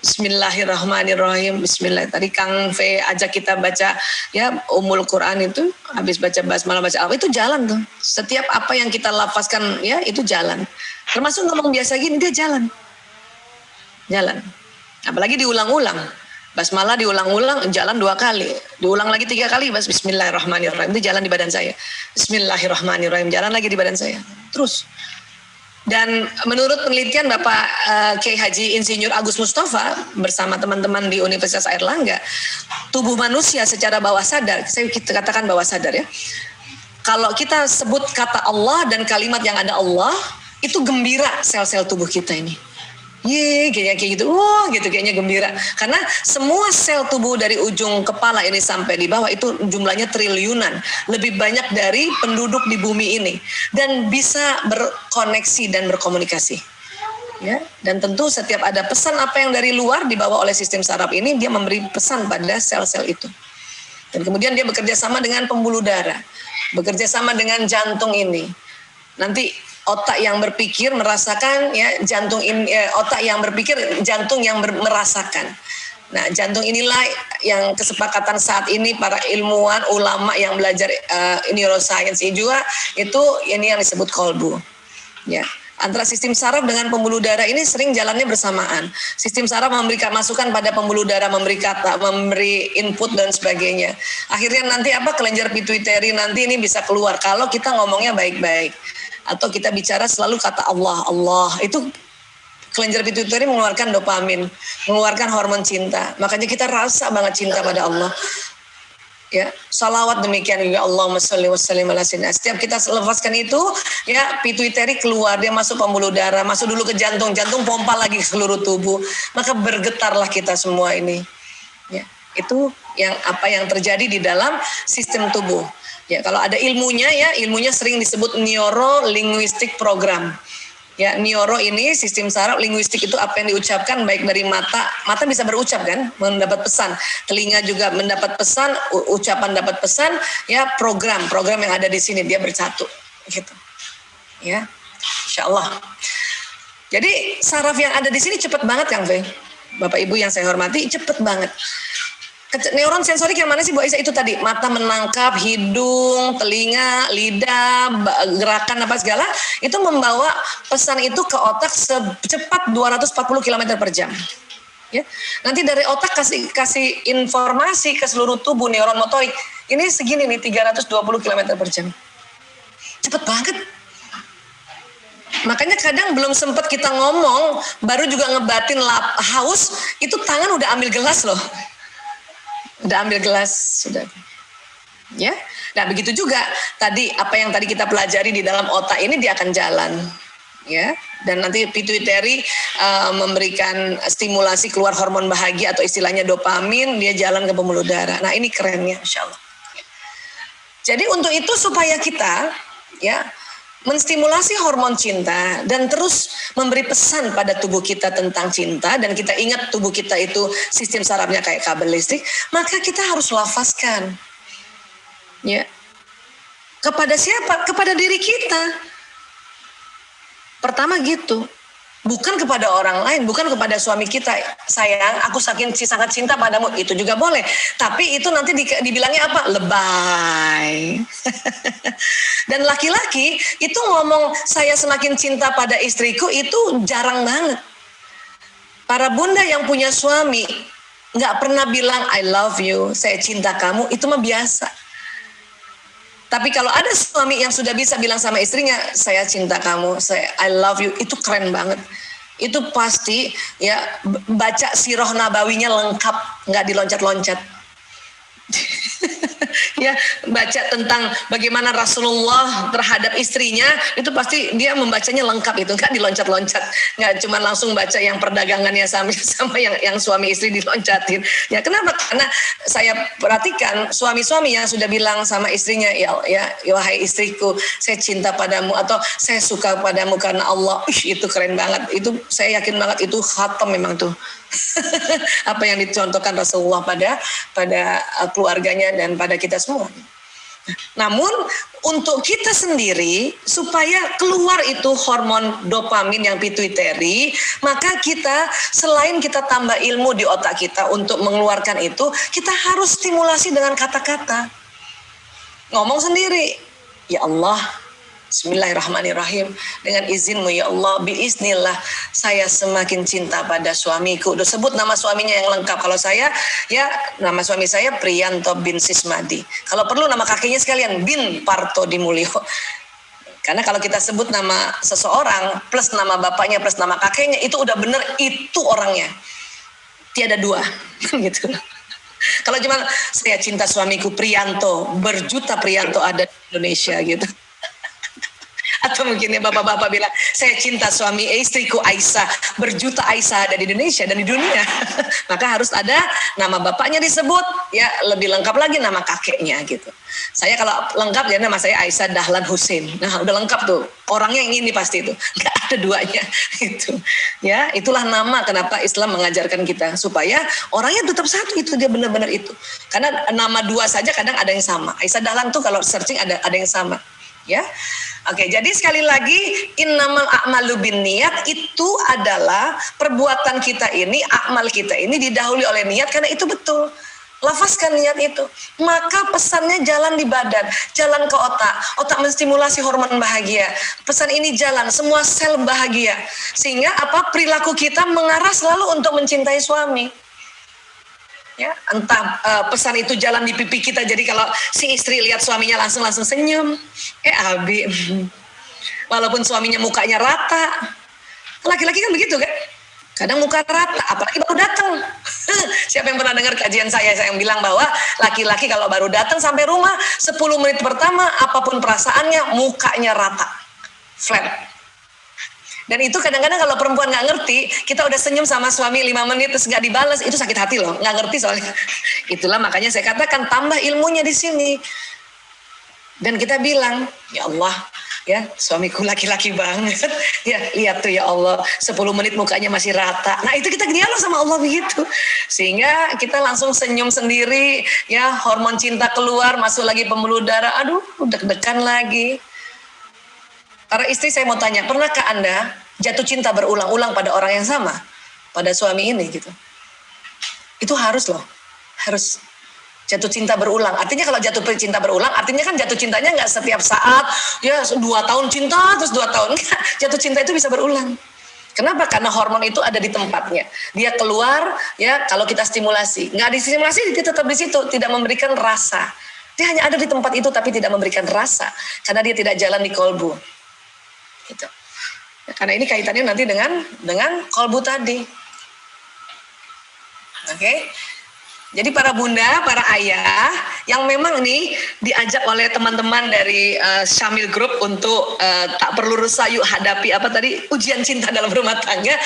Bismillahirrahmanirrahim. Bismillah. Tadi Kang Fe ajak kita baca ya Ummul Quran itu, habis baca basmalah, baca apa itu jalan tuh. Setiap apa yang kita lafazkan ya itu jalan. Termasuk ngomong biasa gini dia jalan. Jalan. Apalagi diulang-ulang. Basmalah diulang-ulang, jalan 2 kali. Diulang lagi 3 kali, Bismillahirrahmanirrahim. Itu jalan di badan saya. Bismillahirrahmanirrahim. Jalan lagi di badan saya. Terus. Dan menurut penelitian Bapak Kiai Haji Insinyur Agus Mustafa bersama teman-teman di Universitas Airlangga, tubuh manusia secara bawah sadar, kita katakan bawah sadar ya. Kalau kita sebut kata Allah dan kalimat yang ada Allah, itu gembira sel-sel tubuh kita ini. Kayak gitu, gitu kayaknya gembira. Karena semua sel tubuh dari ujung kepala ini sampai di bawah itu jumlahnya triliunan. Lebih banyak dari penduduk di bumi ini. Dan bisa berkoneksi dan berkomunikasi. Ya, dan tentu setiap ada pesan apa yang dari luar dibawa oleh sistem saraf ini, dia memberi pesan pada sel-sel itu. Dan kemudian dia bekerja sama dengan pembuluh darah. Bekerja sama dengan jantung ini. Nanti otak yang berpikir merasakan ya jantung otak yang berpikir jantung yang merasakan. Nah, jantung inilah yang kesepakatan saat ini para ilmuwan, ulama yang belajar neuroscience juga itu ini yang disebut kolbu. Ya, antara sistem saraf dengan pembuluh darah ini sering jalannya bersamaan. Sistem saraf memberikan masukan pada pembuluh darah, memberi kata, memberi input dan sebagainya. Akhirnya nanti kelenjar pituitari nanti ini bisa keluar kalau kita ngomongnya baik-baik atau kita bicara selalu kata Allah, Allah itu. Kelenjar pituitari mengeluarkan dopamin, mengeluarkan hormon cinta. Makanya kita rasa banget cinta pada Allah. Ya, salawat demikian juga Allahumma sholli wa sallim ala sayyidina. Setiap kita lepaskan itu, ya pituitari keluar, dia masuk pembuluh darah, masuk dulu ke jantung, jantung pompa lagi ke seluruh tubuh. Maka bergetarlah kita semua ini. Ya, itu yang terjadi di dalam sistem tubuh. Ya, kalau ada ilmunya ilmunya sering disebut neuro linguistic program. Ya, neuro ini sistem saraf, linguistik itu apa yang diucapkan baik dari mata bisa berucap kan, mendapat pesan, telinga juga mendapat pesan, ucapan dapat pesan, ya program yang ada di sini dia bersatu, gitu, ya, insyaallah. Jadi saraf yang ada di sini cepet banget Kang Fe, Bapak Ibu yang saya hormati, cepet banget. Neuron sensorik yang mana sih Bu Aisyah? Itu tadi mata menangkap, hidung, telinga, lidah, gerakan apa segala itu membawa pesan itu ke otak secepat 240 km per jam. Ya. Nanti dari otak kasih informasi ke seluruh tubuh neuron motorik. Ini segini nih 320 km per jam. Cepet banget. Makanya kadang belum sempat kita ngomong, baru juga ngebatin haus, itu tangan udah ambil gelas loh. Udah ambil gelas, sudah. Ya. Nah, begitu juga tadi apa yang tadi kita pelajari di dalam otak ini dia akan jalan. Ya. Dan nanti pituitari memberikan stimulasi keluar hormon bahagia atau istilahnya dopamin, dia jalan ke pembuluh darah. Nah, ini kerennya insyaallah. Jadi untuk itu supaya kita ya menstimulasi hormon cinta dan terus memberi pesan pada tubuh kita tentang cinta, dan kita ingat tubuh kita itu sistem sarafnya kayak kabel listrik, maka kita harus lafazkan. Ya. Kepada siapa? Kepada diri kita. Pertama gitu. Bukan kepada orang lain, bukan kepada suami kita. Sayang, aku sangat cinta padamu. Itu juga boleh. Tapi itu nanti dibilangnya apa? Lebay. Dan laki-laki itu ngomong saya semakin cinta pada istriku itu jarang banget. Para bunda yang punya suami nggak pernah bilang I love you, saya cinta kamu, itu mah biasa. Tapi kalau ada suami yang sudah bisa bilang sama istrinya, saya cinta kamu, I love you, itu keren banget. Itu pasti ya baca sirah nabawinya lengkap, nggak diloncat-loncat. Ya, baca tentang bagaimana Rasulullah terhadap istrinya, itu pasti dia membacanya lengkap, itu nggak diloncat-loncat, nggak cuma langsung baca yang perdagangannya sama yang suami istri diloncatin. Ya, kenapa? Karena saya perhatikan suami-suami yang sudah bilang sama istrinya, ya wahai istriku, saya cinta padamu atau saya suka padamu karena Allah, itu keren banget. Itu saya yakin banget itu khatam memang tuh. Apa yang dicontohkan Rasulullah pada keluarganya dan pada kita semua. Namun untuk kita sendiri supaya keluar itu hormon dopamin yang pituitari, maka kita selain kita tambah ilmu di otak kita untuk mengeluarkan itu, kita harus stimulasi dengan kata-kata. Ngomong sendiri, ya Allah, Bismillahirrahmanirrahim, dengan izinmu ya Allah, biiznillah saya semakin cinta pada suamiku. Udah sebut nama suaminya yang lengkap. Kalau saya, ya nama suami saya Priyanto bin Sismadi. Kalau perlu nama kakinya sekalian bin Parto Dimulyo. Karena kalau kita sebut nama seseorang plus nama bapaknya plus nama kakeknya, itu udah bener itu orangnya. Tiada dua gitu. Kalau cuma saya cinta suamiku Priyanto, berjuta Priyanto ada di Indonesia gitu. Atau mungkin ya bapak-bapak bilang, saya cinta suami istriku Aisyah, berjuta Aisyah ada di Indonesia dan di dunia. Maka harus ada nama bapaknya disebut, ya lebih lengkap lagi nama kakeknya gitu. Saya kalau lengkap ya nama saya Aisyah Dahlan Husin. Nah udah lengkap tuh, orangnya yang ini pasti itu, nggak ada duanya gitu. Ya itulah nama kenapa Islam mengajarkan kita supaya orangnya tetap satu, itu dia benar-benar itu. Karena nama dua saja kadang ada yang sama. Aisyah Dahlan tuh kalau searching ada yang sama. Ya, Oke, jadi sekali lagi innamal a'malu binniyat itu adalah perbuatan kita ini, amal kita ini didahului oleh niat karena itu betul. Lafazkan niat itu, maka pesannya jalan di badan, jalan ke otak. Otak menstimulasi hormon bahagia. Pesan ini jalan, semua sel bahagia. Sehingga perilaku kita mengarah selalu untuk mencintai suami. Ya, entah pesan itu jalan di pipi kita. Jadi kalau si istri lihat suaminya langsung senyum. Abi, walaupun suaminya mukanya rata. Laki-laki kan begitu kan? Kadang muka rata, apalagi baru datang. Siapa yang pernah dengar kajian saya yang bilang bahwa laki-laki kalau baru datang sampai rumah 10 menit pertama apapun perasaannya mukanya rata, flat. Dan itu kadang-kadang kalau perempuan nggak ngerti, kita udah senyum sama suami 5 menit terus nggak dibalas, itu sakit hati loh, nggak ngerti soalnya. Itulah makanya saya katakan tambah ilmunya di sini. Dan kita bilang, ya Allah, ya suamiku laki-laki banget, ya lihat tuh ya Allah 10 menit mukanya masih rata. Nah itu kita dialog sama Allah begitu, sehingga kita langsung senyum sendiri, ya hormon cinta keluar, masuk lagi pembuluh darah, aduh deg-degan lagi. Para istri saya mau tanya, pernahkah Anda jatuh cinta berulang-ulang pada orang yang sama, pada suami ini gitu? Itu harus loh, harus. Jatuh cinta berulang, artinya kalau jatuh cinta berulang, artinya kan jatuh cintanya nggak setiap saat, ya 2 tahun cinta, terus 2 tahun, jatuh cinta itu bisa berulang. Kenapa? Karena hormon itu ada di tempatnya. Dia keluar, ya kalau kita stimulasi, nggak distimulasi, dia tetap di situ, tidak memberikan rasa. Dia hanya ada di tempat itu, tapi tidak memberikan rasa, karena dia tidak jalan di kolbu. Gitu. Ya, karena ini kaitannya nanti dengan kolbu tadi. Oke? Jadi para bunda, para ayah yang memang nih diajak oleh teman-teman dari Syamil Group untuk tak perlu resah yuk hadapi ujian cinta dalam rumah tangga.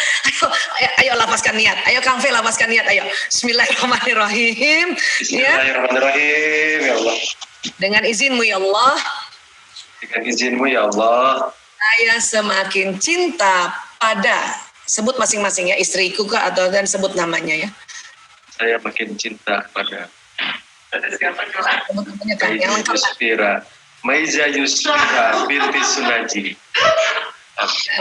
Ayo lapaskan niat. Ayo Kang Fe lapaskan niat. Ayo. Bismillahirrahmanirrahim.
Bismillahirrahmanirrahim ya Allah.
Dengan izinmu ya Allah.
Dengan izinmu ya Allah.
Saya semakin cinta pada, sebut masing-masing ya, istriku kah atau dan sebut namanya ya.
Saya makin cinta pada Maiza Yusfira binti Sunaji.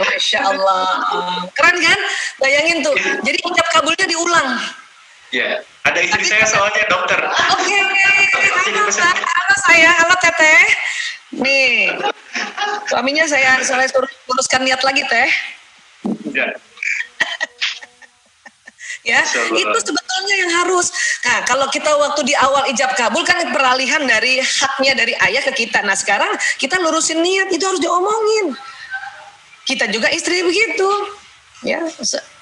Masya Allah, keren kan? Bayangin tuh, jadi ijab kabulnya diulang.
Ya, ada istri saya soalnya dokter.
Oke, halo saya, halo Teteh. Nih, suaminya saya suruh luruskan niat lagi Teh.
Ya.
Ya, itu sebetulnya yang harus. Nah, kalau kita waktu di awal ijab kabul kan peralihan dari haknya dari ayah ke kita. Nah, sekarang kita lurusin niat, itu harus diomongin. Kita juga istri begitu. Ya,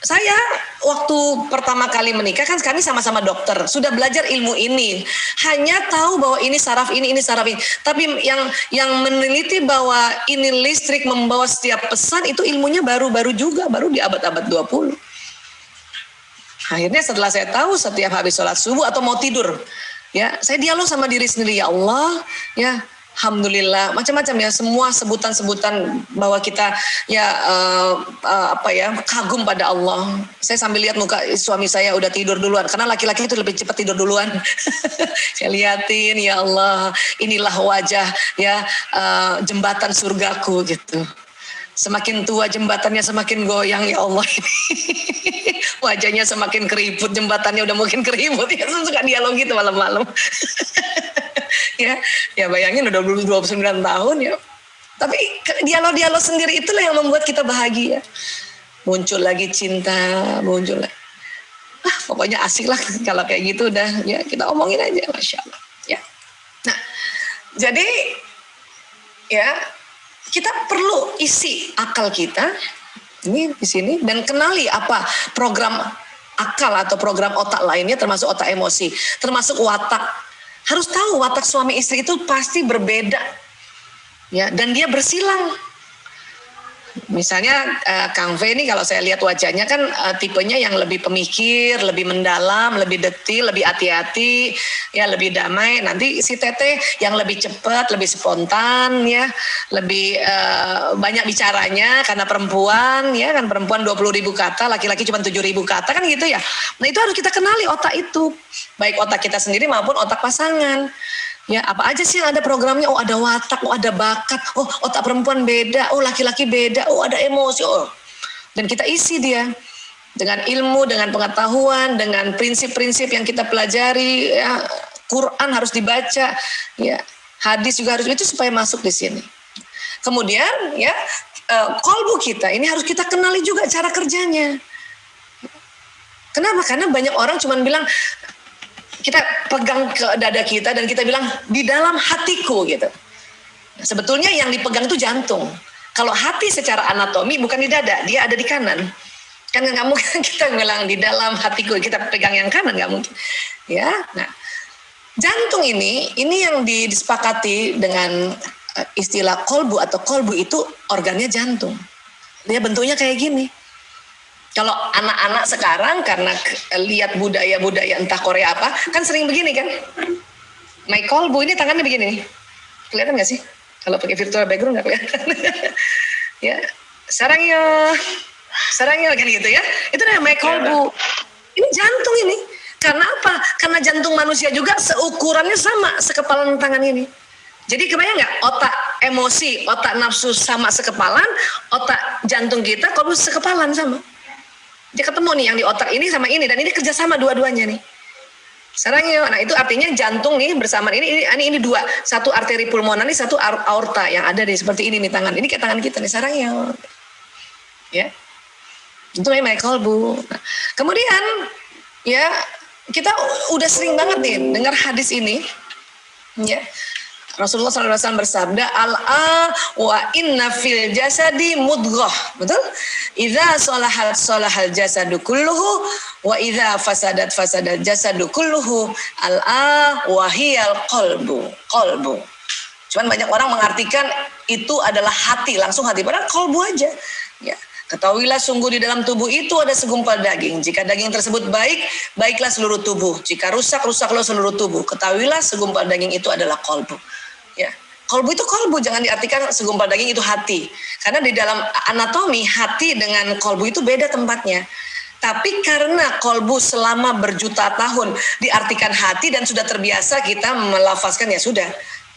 saya waktu pertama kali menikah kan kami sama-sama dokter, sudah belajar ilmu ini. Hanya tahu bahwa ini saraf ini saraf ini. Tapi yang meneliti bahwa ini listrik membawa setiap pesan itu ilmunya baru-baru juga, baru di abad-abad 20. Akhirnya setelah saya tahu setiap habis sholat subuh atau mau tidur, ya saya dialog sama diri sendiri, ya Allah, ya alhamdulillah, macam-macam ya, semua sebutan-sebutan bahwa kita ya kagum pada Allah. Saya sambil lihat muka suami saya udah tidur duluan, karena laki-laki itu lebih cepat tidur duluan. Saya liatin, ya Allah, inilah wajah ya jembatan surgaku gitu. Semakin tua jembatannya semakin goyang ya Allah. Wajahnya semakin keriput, jembatannya udah mungkin keriput. Ya suka dialog gitu malam-malam. ya bayangin udah 29 tahun ya. Tapi dialog-dialog sendiri itulah yang membuat kita bahagia. Muncul lagi cinta, muncul lagi. Pokoknya asik lah kalau kayak gitu udah ya kita omongin aja, Masya Allah. Ya. Nah, jadi ya kita perlu isi akal kita ini di sini dan kenali apa program akal atau program otak lainnya, termasuk otak emosi, termasuk watak. Harus tahu watak suami istri itu pasti berbeda, ya, dan dia bersilang. Misalnya Kang V ini kalau saya lihat wajahnya kan tipenya yang lebih pemikir, lebih mendalam, lebih detil, lebih hati-hati, ya lebih damai. Nanti si Teteh yang lebih cepat, lebih spontan, ya lebih banyak bicaranya karena perempuan, ya kan perempuan 20.000 kata, laki-laki cuma 7.000 kata kan gitu ya. Nah itu harus kita kenali otak itu, baik otak kita sendiri maupun otak pasangan. Ya, apa aja sih yang ada programnya? Oh, ada watak, oh ada bakat, oh otak perempuan beda, oh laki-laki beda, oh ada emosi, oh. Dan kita isi dia dengan ilmu, dengan pengetahuan, dengan prinsip-prinsip yang kita pelajari, ya. Quran harus dibaca, ya. Hadis juga harus, itu supaya masuk di sini. Kemudian, ya, kolbu kita ini harus kita kenali juga cara kerjanya. Kenapa? Karena banyak orang cuma bilang, kita pegang ke dada kita dan kita bilang di dalam hatiku gitu. Nah, sebetulnya yang dipegang itu jantung. Kalau hati secara anatomi bukan di dada, dia ada di kanan. Kan nggak mungkin kita bilang di dalam hatiku, kita pegang yang kanan, nggak mungkin. Ya, nah jantung ini yang disepakati dengan istilah kolbu atau kolbu itu organnya jantung. Dia bentuknya kayak gini. Kalau anak-anak sekarang karena lihat budaya-budaya entah Korea apa, kan sering begini kan. My kolbu ini tangannya begini nih. Kelihatan nggak sih? Kalau pakai virtual background nggak kelihatan. Ya, sarangyo kan gitu ya. Itu namanya my kolbu. Ini jantung ini. Karena apa? Karena jantung manusia juga seukurannya sama sekepalan tangan ini. Jadi kebayang nggak, otak emosi, otak nafsu sama sekepalan, otak jantung kita kolbu sekepalan sama. Dia ketemu nih yang di otak ini sama ini, dan ini kerjasama dua-duanya nih. Sarangyo, nah itu artinya jantung nih bersama ini dua, satu arteri pulmonalis, satu aorta yang ada di seperti ini nih tangan, ini kayak tangan kita nih, sarangyo. Ya, itu namanya kolbu. Nah, kemudian ya kita udah sering banget nih dengar hadis ini, ya. Rasulullah SAW bersabda, al-a wa inna fil jasadi mudghah. Betul? Idza salahal jasadu kulluhu wa idza fasadat jasadu kulluhu. Al-a wa hiyal qalbu. Cuman banyak orang mengartikan itu adalah hati, langsung hati. Padahal qalbu aja. Ya. Ketahuilah sungguh di dalam tubuh itu ada segumpal daging. Jika daging tersebut baik, baiklah seluruh tubuh. Jika rusak, rusaklah seluruh tubuh. Ketahuilah segumpal daging itu adalah qalbu. Ya, kolbu itu kolbu, jangan diartikan segumpal daging itu hati. Karena di dalam anatomi hati dengan kolbu itu beda tempatnya. Tapi karena kolbu selama berjuta tahun diartikan hati dan sudah terbiasa kita melafazkan, ya sudah,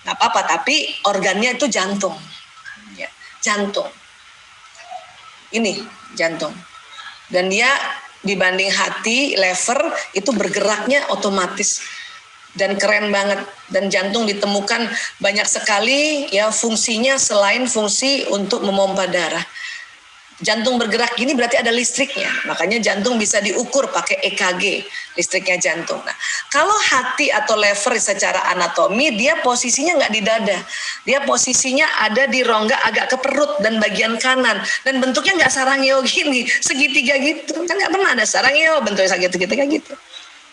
nggak apa-apa. Tapi organnya itu jantung. Ya, jantung. Ini jantung. Dan dia dibanding hati, lever itu bergeraknya otomatis. Dan keren banget, dan jantung ditemukan banyak sekali ya fungsinya selain fungsi untuk memompa darah. Jantung bergerak gini berarti ada listriknya, makanya jantung bisa diukur pakai EKG, listriknya jantung. Nah, kalau hati atau lever secara anatomi dia posisinya nggak di dada, dia posisinya ada di rongga agak ke perut dan bagian kanan, dan bentuknya nggak sarangyo gini, segitiga gitu, kan nggak pernah ada sarangyo bentuknya segitiga gitu.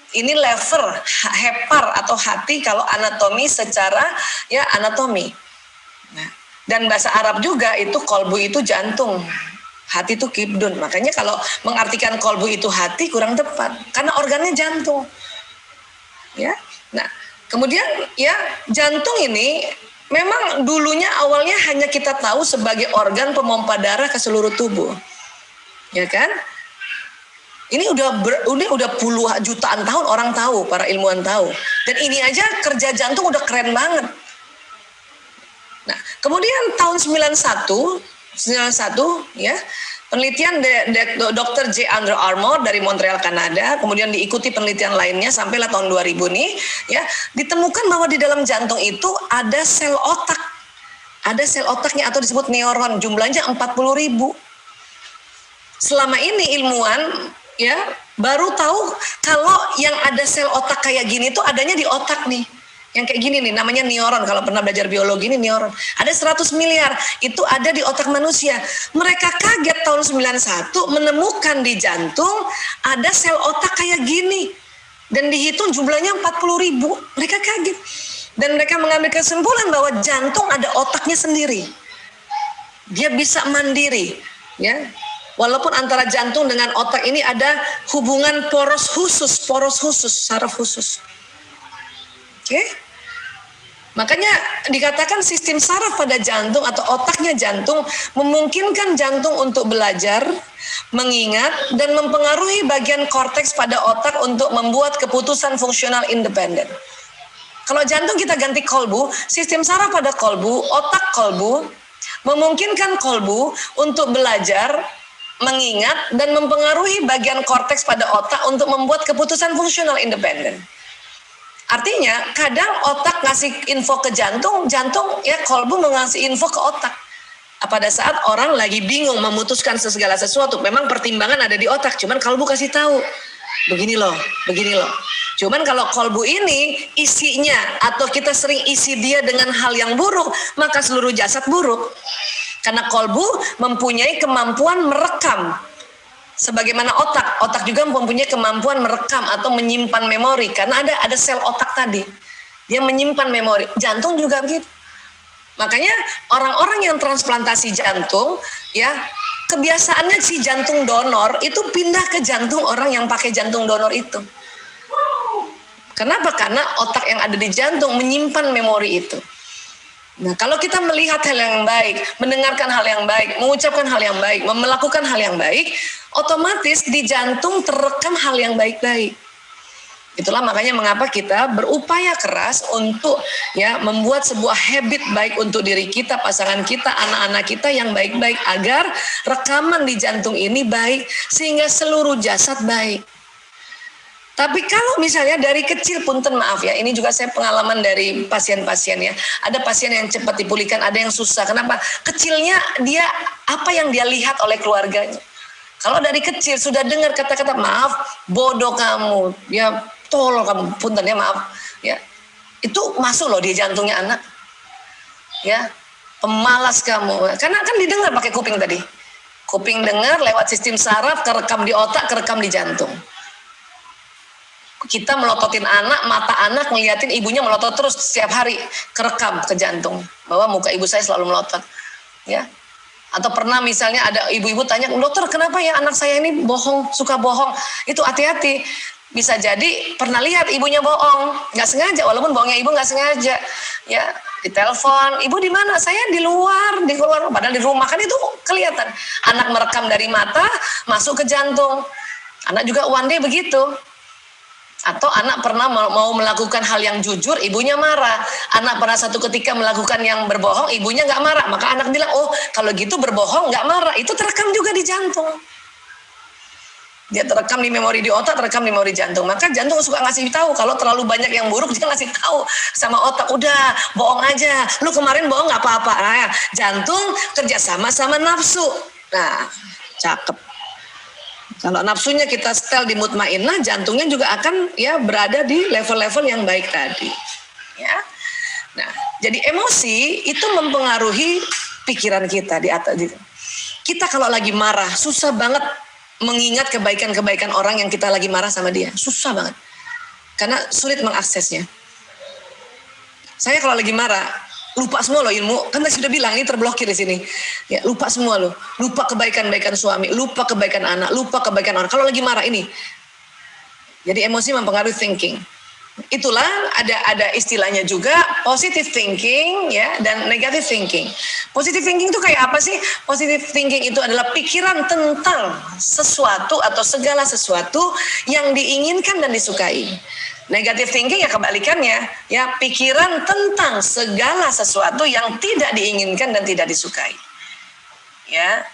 Ini lever, hepar atau hati kalau anatomi secara ya anatomi. Nah, dan bahasa Arab juga itu kolbu itu jantung, hati itu kibdun. Makanya kalau mengartikan kolbu itu hati kurang tepat karena organnya jantung. Ya, nah kemudian ya jantung ini memang dulunya awalnya hanya kita tahu sebagai organ pemompa darah ke seluruh tubuh, ya kan? Ini udah puluhan jutaan tahun orang tahu, para ilmuwan tahu. Dan ini aja kerja jantung udah keren banget. Nah, kemudian tahun 91 ya, penelitian Dr. J. Under Armour dari Montreal, Kanada, kemudian diikuti penelitian lainnya sampailah tahun 2000 nih, ya, ditemukan bahwa di dalam jantung itu ada sel otak. Ada sel otaknya atau disebut neuron, jumlahnya 40.000. Selama ini ilmuwan ya baru tahu kalau yang ada sel otak kayak gini tuh adanya di otak nih. Yang kayak gini nih namanya neuron, kalau pernah belajar biologi ini neuron. Ada 100 miliar itu ada di otak manusia. Mereka kaget tahun 91 menemukan di jantung ada sel otak kayak gini. Dan dihitung jumlahnya 40.000. Mereka kaget. Dan mereka mengambil kesimpulan bahwa jantung ada otaknya sendiri. Dia bisa mandiri, ya. Walaupun antara jantung dengan otak ini ada hubungan poros khusus, saraf khusus. Oke? Makanya dikatakan sistem saraf pada jantung atau otaknya jantung memungkinkan jantung untuk belajar, mengingat, dan mempengaruhi bagian korteks pada otak untuk membuat keputusan fungsional independen. Kalau jantung kita ganti kolbu, sistem saraf pada kolbu, otak kolbu, memungkinkan kolbu untuk belajar, mengingat, dan mempengaruhi bagian korteks pada otak untuk membuat keputusan fungsional independen. Artinya, kadang otak ngasih info ke jantung, jantung ya kolbu mengasih info ke otak. Pada saat orang lagi bingung memutuskan segala sesuatu, memang pertimbangan ada di otak, cuman kolbu kasih tahu, begini loh. Cuman kalau kolbu ini isinya atau kita sering isi dia dengan hal yang buruk, maka seluruh jasad buruk. Karena kolbu mempunyai kemampuan merekam. Sebagaimana otak juga mempunyai kemampuan merekam atau menyimpan memori karena ada sel otak tadi. Dia menyimpan memori. Jantung juga begitu. Makanya orang-orang yang transplantasi jantung ya, kebiasaannya si jantung donor itu pindah ke jantung orang yang pakai jantung donor itu. Kenapa? Karena otak yang ada di jantung menyimpan memori itu. Nah, kalau kita melihat hal yang baik, mendengarkan hal yang baik, mengucapkan hal yang baik, melakukan hal yang baik, otomatis di jantung terekam hal yang baik-baik. Itulah makanya mengapa kita berupaya keras untuk ya membuat sebuah habit baik untuk diri kita, pasangan kita, anak-anak kita yang baik-baik agar rekaman di jantung ini baik sehingga seluruh jasad baik. Tapi kalau misalnya dari kecil, punten maaf ya, ini juga saya pengalaman dari pasien-pasien ya. Ada pasien yang cepat dipulihkan, ada yang susah. Kenapa? Kecilnya dia, apa yang dia lihat oleh keluarganya. Kalau dari kecil sudah dengar kata-kata maaf, bodoh kamu, ya tolol kamu, punten ya maaf. Ya, itu masuk loh di jantungnya anak. Ya, pemalas kamu. Karena kan didengar pakai kuping tadi. Kuping dengar lewat sistem saraf, kerekam di otak, kerekam di jantung. Kita melototin anak, mata anak ngeliatin ibunya melotot terus setiap hari, kerekam ke jantung bahwa muka ibu saya selalu melotot, ya. Atau pernah misalnya ada ibu-ibu tanya, dokter kenapa ya anak saya ini bohong, suka bohong? Itu hati-hati, bisa jadi pernah lihat ibunya bohong, nggak sengaja, walaupun bohongnya ibu nggak sengaja, ya. Ditelepon, ibu di mana? Saya di luar, padahal di rumah, kan itu kelihatan. Anak merekam dari mata, masuk ke jantung. Anak juga one day begitu. Atau anak pernah mau melakukan hal yang jujur, ibunya marah. Anak pernah satu ketika melakukan yang berbohong, ibunya nggak marah. Maka anak bilang, oh kalau gitu berbohong nggak marah. Itu terekam juga di jantung. Dia terekam di memori di otak, terekam di memori jantung. Maka jantung suka ngasih tahu. Kalau terlalu banyak yang buruk, dia ngasih tahu sama otak. Udah, bohong aja. Lu kemarin bohong nggak apa-apa. Nah, jantung kerjasama sama nafsu. Nah, cakep. Kalau nafsunya kita setel di mutmainnah, jantungnya juga akan ya berada di level-level yang baik tadi. Ya. Nah, jadi emosi itu mempengaruhi pikiran kita di atas. Kita kalau lagi marah, susah banget mengingat kebaikan-kebaikan orang yang kita lagi marah sama dia. Susah banget. Karena sulit mengaksesnya. Saya kalau lagi marah, lupa semua loh ilmu, kan tadi sudah bilang ini terblokir di sini. Ya, lupa semua loh. Lupa kebaikan-kebaikan suami, lupa kebaikan anak, lupa kebaikan orang. Kalau lagi marah ini. Jadi emosi mempengaruhi thinking. Itulah ada istilahnya juga positive thinking ya dan negative thinking. Positive thinking itu kayak apa sih? Positive thinking itu adalah pikiran tentang sesuatu atau segala sesuatu yang diinginkan dan disukai. Negative thinking ya kebalikannya, ya pikiran tentang segala sesuatu yang tidak diinginkan dan tidak disukai. Ya.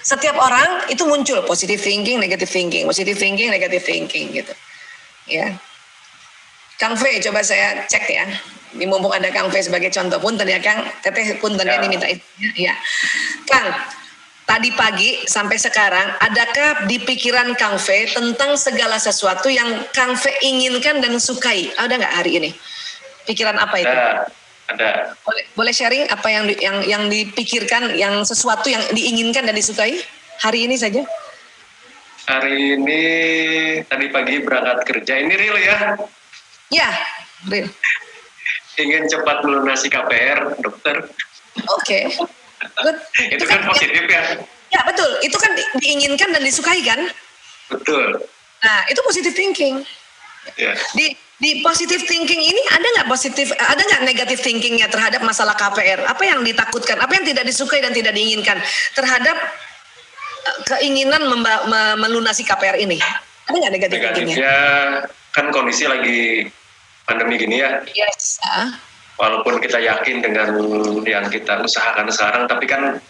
Setiap orang itu muncul positive thinking, negative thinking, positive thinking, negative thinking gitu. Ya. Kang V, coba saya cek ya. Ini mumpung ada Kang V sebagai contoh, punten ya Kang, Teteh punten ya. Ini minta izinnya. Ya. Kang, tadi pagi sampai sekarang, adakah di pikiran Kang V tentang segala sesuatu yang Kang V inginkan dan sukai? Ada nggak hari ini? Pikiran apa itu?
Ada.
Boleh sharing apa yang dipikirkan, yang sesuatu yang diinginkan dan disukai hari ini saja?
Hari ini tadi pagi berangkat kerja, ini real ya?
Ya, real.
Ingin cepat melunasi KPR, dokter.
Oke. Good.
Itu kan positif ya?
Ya betul, itu kan diinginkan dan disukai kan?
Betul.
Nah itu positive thinking.
Ya.
Di positive thinking ini ada nggak negative thinkingnya terhadap masalah KPR? Apa yang ditakutkan? Apa yang tidak disukai dan tidak diinginkan terhadap keinginan melunasi KPR ini? Ada nggak negative thinkingnya?
Negatifnya kan kondisi lagi pandemi gini ya.
Yes.
Walaupun kita yakin dengan yang kita usahakan sekarang, tapi kan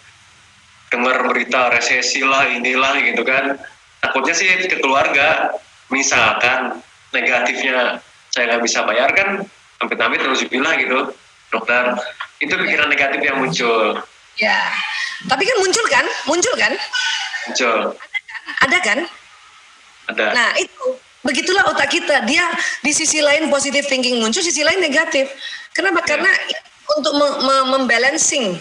dengar berita resesi lah, inilah gitu kan. Takutnya sih ke keluarga, misalkan negatifnya saya nggak bisa bayar kan, amit-amit terus bilang gitu, dokter. Itu pikiran negatif yang muncul.
Ya, tapi kan muncul kan?
Muncul.
Ada kan?
Ada.
Nah itu, begitulah otak kita. Dia di sisi lain positive thinking muncul, sisi lain negatif. Kenapa? Karena untuk membalancing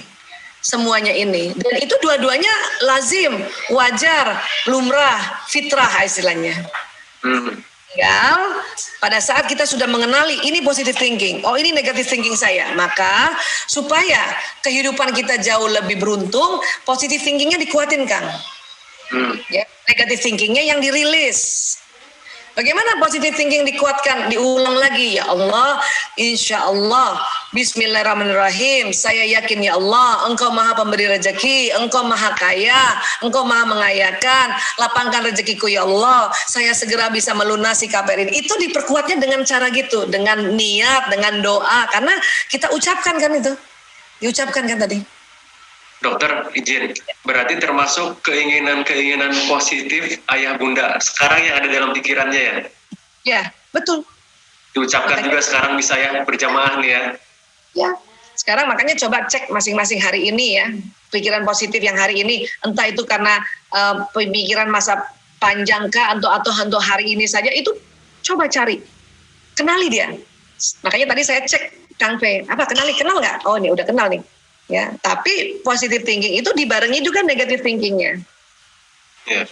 semuanya ini. Dan itu dua-duanya lazim, wajar, lumrah, fitrah istilahnya. Tinggal pada saat kita sudah mengenali ini positive thinking, oh ini negative thinking saya, maka supaya kehidupan kita jauh lebih beruntung, positive thinkingnya dikuatin, Kang. Ya, negative thinkingnya yang dirilis. Bagaimana positive thinking dikuatkan? Diulang lagi, ya Allah, insya Allah, bismillahirrahmanirrahim, saya yakin ya Allah, Engkau maha pemberi rezeki, Engkau maha kaya, Engkau maha mengayakan, lapangkan rezekiku ya Allah, saya segera bisa melunasi KPR ini. Itu diperkuatnya dengan cara gitu, dengan niat, dengan doa, karena kita ucapkan kan itu, diucapkan kan tadi.
Dokter, izin, berarti termasuk keinginan-keinginan positif ayah bunda sekarang yang ada dalam pikirannya ya?
Ya, betul.
Diucapkan juga sekarang bisa ya, berjamaah nih ya?
Ya, sekarang makanya coba cek masing-masing hari ini ya, pikiran positif yang hari ini, entah itu karena pemikiran masa panjang kah, atau hari ini saja, itu coba cari, kenali dia. Makanya tadi saya cek Kang Fe, kenal nggak? Oh ini udah kenal nih. Ya, tapi positive thinking itu dibarengi juga negative thinkingnya.
Yeah.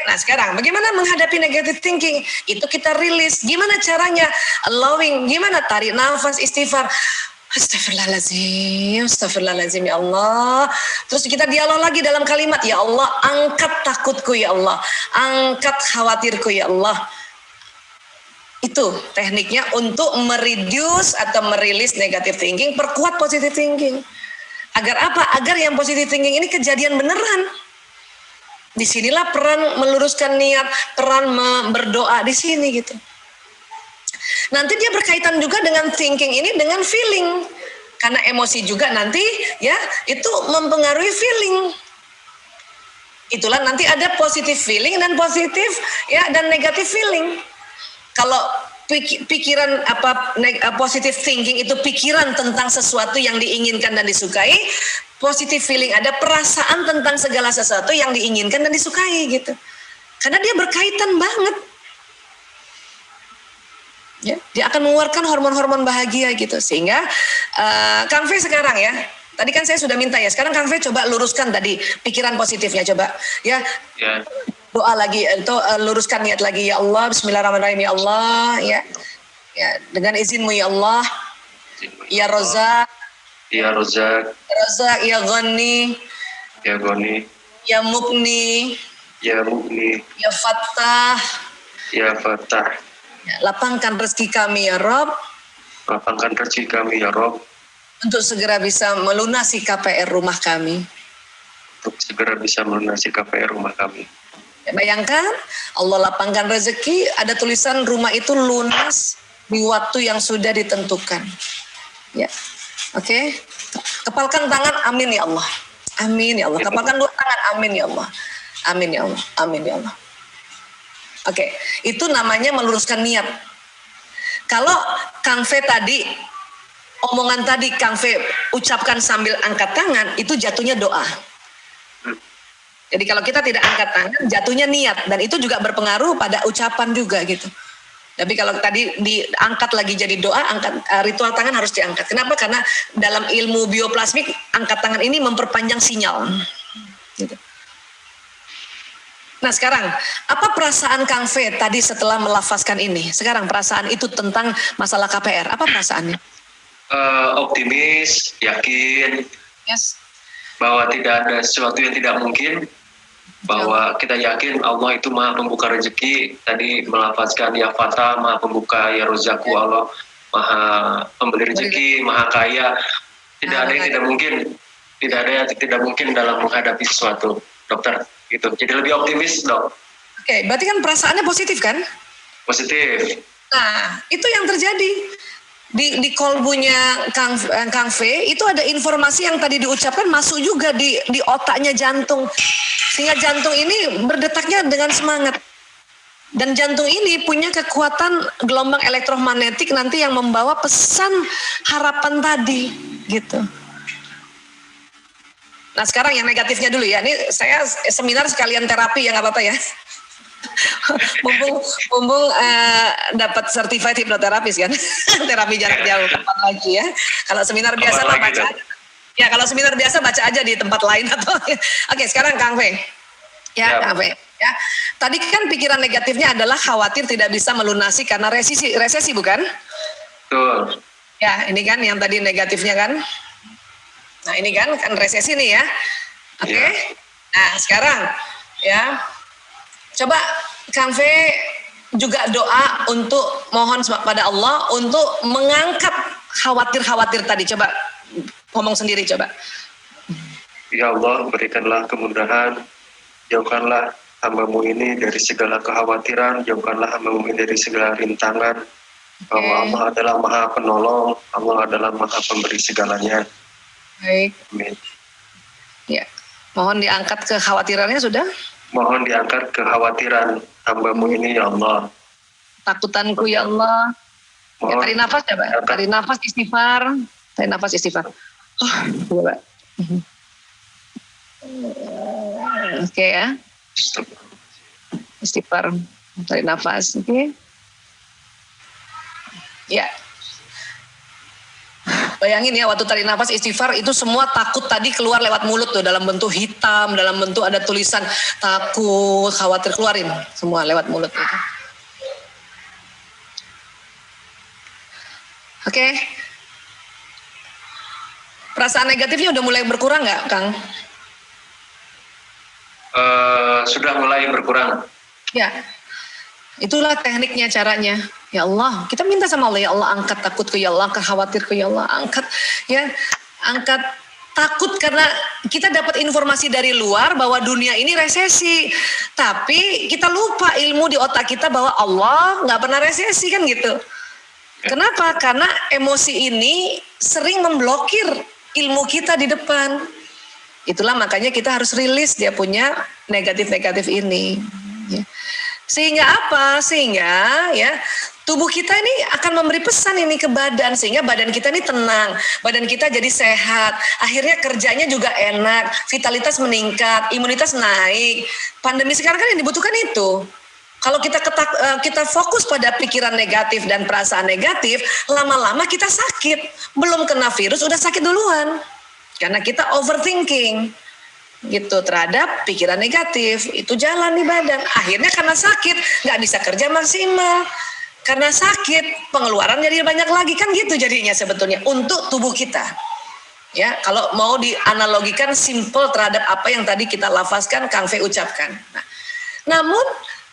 Nah sekarang bagaimana menghadapi negative thinking? Itu kita rilis. Gimana caranya? Allowing. Gimana? Tarik nafas, istighfar. Astagfirullahaladzim ya Allah. Terus kita dialog lagi dalam kalimat, ya Allah, angkat takutku ya Allah, angkat khawatirku ya Allah. Itu tekniknya untuk mereduce atau merilis negative thinking, perkuat positive thinking. Agar apa? Agar yang positive thinking ini kejadian beneran. Disinilah peran meluruskan niat, peran berdoa di sini gitu. Nanti dia berkaitan juga dengan thinking ini dengan feeling. Karena emosi juga nanti ya itu mempengaruhi feeling. Itulah nanti ada positive feeling dan positif ya dan negative feeling. Kalau pikiran positive thinking itu pikiran tentang sesuatu yang diinginkan dan disukai, positive feeling ada perasaan tentang segala sesuatu yang diinginkan dan disukai gitu. Karena dia berkaitan banget. Ya, dia akan mengeluarkan hormon-hormon bahagia gitu. Sehingga Kang Fe sekarang ya, tadi kan saya sudah minta ya, sekarang Kang Fe coba luruskan tadi pikiran positifnya coba ya. Yeah. Doa lagi, itu luruskan niat lagi, ya Allah, bismillahirrahmanirrahim, ya Allah, ya dengan izinmu ya Allah, ya Rozak,
ya Rozak,
ya Ghani,
ya Ghani,
ya Mukni,
ya Mukni,
ya Fattah,
ya Fattah,
lapangkan rezeki kami ya Rob,
lapangkan rezeki kami ya Rob,
untuk segera bisa melunasi KPR rumah kami,
untuk segera bisa melunasi KPR rumah kami.
Bayangkan Allah lapangkan rezeki, ada tulisan rumah itu lunas di waktu yang sudah ditentukan. Ya, oke. Kepalkan tangan, amin ya Allah, amin ya Allah. Kepalkan dua tangan, amin ya Allah, amin ya Allah, amin ya Allah. Oke, itu namanya meluruskan niat. Kalau Kang Fe tadi, omongan tadi Kang Fe ucapkan sambil angkat tangan, itu jatuhnya doa. Jadi kalau kita tidak angkat tangan, jatuhnya niat. Dan itu juga berpengaruh pada ucapan juga gitu. Tapi kalau tadi diangkat lagi jadi doa, ritual tangan harus diangkat. Kenapa? Karena dalam ilmu bioplasmik, angkat tangan ini memperpanjang sinyal. Gitu. Nah sekarang, apa perasaan Kang Fe tadi setelah melafazkan ini? Sekarang perasaan itu tentang masalah KPR. Apa perasaannya?
Optimis, yakin.
Yes.
Bahwa tidak ada sesuatu yang tidak mungkin. Bahwa kita yakin Allah itu maha pembuka rezeki, tadi melafazkan ya Fatah, maha pembuka, ya Rozaku, Allah maha pemberi rezeki, maha kaya, tidak ada yang tidak mungkin, tidak ada yang tidak mungkin dalam menghadapi sesuatu, dokter gitu. Jadi lebih optimis, dok. Oke,
berarti kan perasaannya positif kan?
Positif.
Nah itu yang terjadi. di kolbunya Kang V itu ada informasi yang tadi diucapkan masuk juga di otaknya jantung, sehingga jantung ini berdetaknya dengan semangat. Dan jantung ini punya kekuatan gelombang elektromagnetik nanti yang membawa pesan harapan tadi, gitu. Nah sekarang yang negatifnya dulu ya. Ini saya seminar sekalian terapi ya, nggak apa-apa ya. mumpung dapat certified hipnoterapis kan, terapi jarak jauh, kapan lagi ya. Kalau seminar biasa mah baca aja. Ya kalau seminar biasa baca aja di tempat lain atau. Oke, sekarang Kang V. Ya, Kang V. Ya, tadi kan pikiran negatifnya adalah khawatir tidak bisa melunasi karena resesi bukan?
Betul.
Ya, ini kan yang tadi negatifnya kan. Nah, ini kan resesi nih ya. Oke.
Ya.
Nah, sekarang ya. Coba Kang V juga doa untuk mohon pada Allah untuk mengangkat khawatir-khawatir tadi. Coba ngomong sendiri coba.
Ya Allah, berikanlah kemudahan, jauhkanlah hamba-Mu ini dari segala kekhawatiran, jauhkanlah hamba-Mu ini dari segala rintangan. Bahwa Allah adalah Maha Penolong, Allah adalah Maha Pemberi segalanya.
Baik.
Amin.
Ya, mohon diangkat kekhawatirannya sudah.
Mohon diangkat kekhawatiran hamba-Mu ini ya Allah.
Takutanku ya Allah. Ya, tarik nafas coba. Tarik nafas istighfar. Tarik nafas istighfar. Coba. Oke ya. Istighfar. Tarik nafas. Oke. Ya. Bayangin ya waktu tarik nafas istighfar itu semua takut tadi keluar lewat mulut tuh dalam bentuk hitam, dalam bentuk ada tulisan takut, khawatir, keluarin semua lewat mulut itu. Oke. Perasaan negatifnya udah mulai berkurang nggak, Kang?
Sudah mulai berkurang.
Ya. Itulah tekniknya, caranya. Ya Allah, kita minta sama Allah, ya Allah angkat takutku, ya Allah angkat khawatirku, ya Allah angkat, ya angkat takut karena kita dapat informasi dari luar bahwa dunia ini resesi, tapi kita lupa ilmu di otak kita bahwa Allah nggak pernah resesi kan gitu. Kenapa? Karena emosi ini sering memblokir ilmu kita di depan. Itulah makanya kita harus rilis dia punya negatif-negatif ini. Ya. Sehingga apa? Sehingga ya tubuh kita ini akan memberi pesan ini ke badan sehingga badan kita ini tenang, badan kita jadi sehat, akhirnya kerjanya juga enak, vitalitas meningkat, imunitas naik. Pandemi sekarang kan yang dibutuhkan itu. Kalau kita fokus pada pikiran negatif dan perasaan negatif, lama-lama kita sakit. Belum kena virus udah sakit duluan. Karena kita overthinking gitu terhadap pikiran negatif, itu jalan di badan. Akhirnya karena sakit nggak bisa kerja maksimal, karena sakit pengeluaran jadi banyak lagi kan gitu jadinya sebetulnya untuk tubuh kita. Ya kalau mau dianalogikan simple terhadap apa yang tadi kita lafazkan, Kang V ucapkan. Nah, namun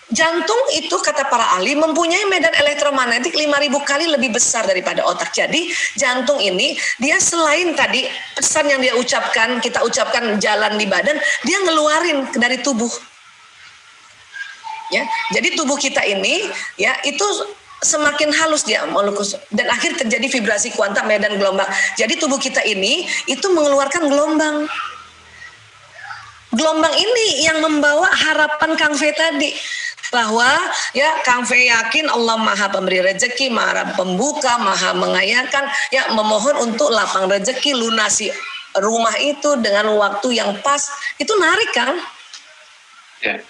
jantung itu kata para ahli mempunyai medan elektromagnetik 5.000 kali lebih besar daripada otak. Jadi jantung ini dia selain tadi pesan yang dia ucapkan, kita ucapkan jalan di badan, dia ngeluarin dari tubuh. Ya, jadi tubuh kita ini ya itu semakin halus dia molekul dan akhir terjadi vibrasi kuantum medan gelombang. Jadi tubuh kita ini itu mengeluarkan gelombang. Gelombang ini yang membawa harapan Kang V tadi. Bahwa ya Kang V yakin Allah Maha Pemberi rezeki, Maha Pembuka, Maha Mengayakan, ya memohon untuk lapang rezeki, lunasi rumah itu dengan waktu yang pas. Itu narik Kang.
Ya.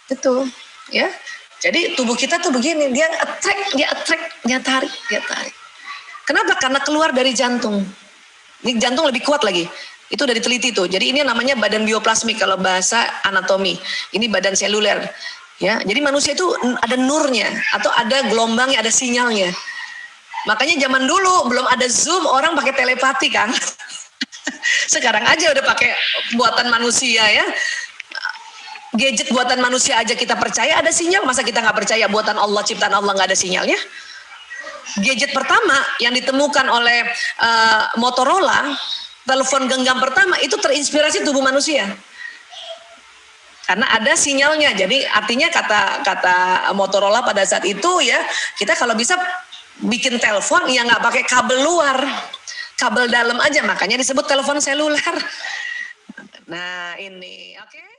Itu ya. Jadi tubuh kita tuh begini, dia tarik. Kenapa? Karena keluar dari jantung. Ini jantung lebih kuat lagi. Itu udah diteliti tuh. Jadi ini namanya badan bioplasmik kalau bahasa anatomi. Ini badan seluler. Ya, jadi manusia itu ada nurnya atau ada gelombangnya, ada sinyalnya. Makanya zaman dulu belum ada Zoom, orang pakai telepati, Kang. Sekarang aja udah pakai buatan manusia ya. Gadget buatan manusia aja kita percaya ada sinyal, masa kita nggak percaya buatan Allah, ciptaan Allah nggak ada sinyalnya? Gadget pertama yang ditemukan oleh Motorola, telepon genggam pertama itu terinspirasi tubuh manusia. Karena ada sinyalnya, jadi artinya kata Motorola pada saat itu ya kita kalau bisa bikin telepon ya nggak pakai kabel luar, kabel dalam aja, makanya disebut telepon seluler. Nah ini, oke.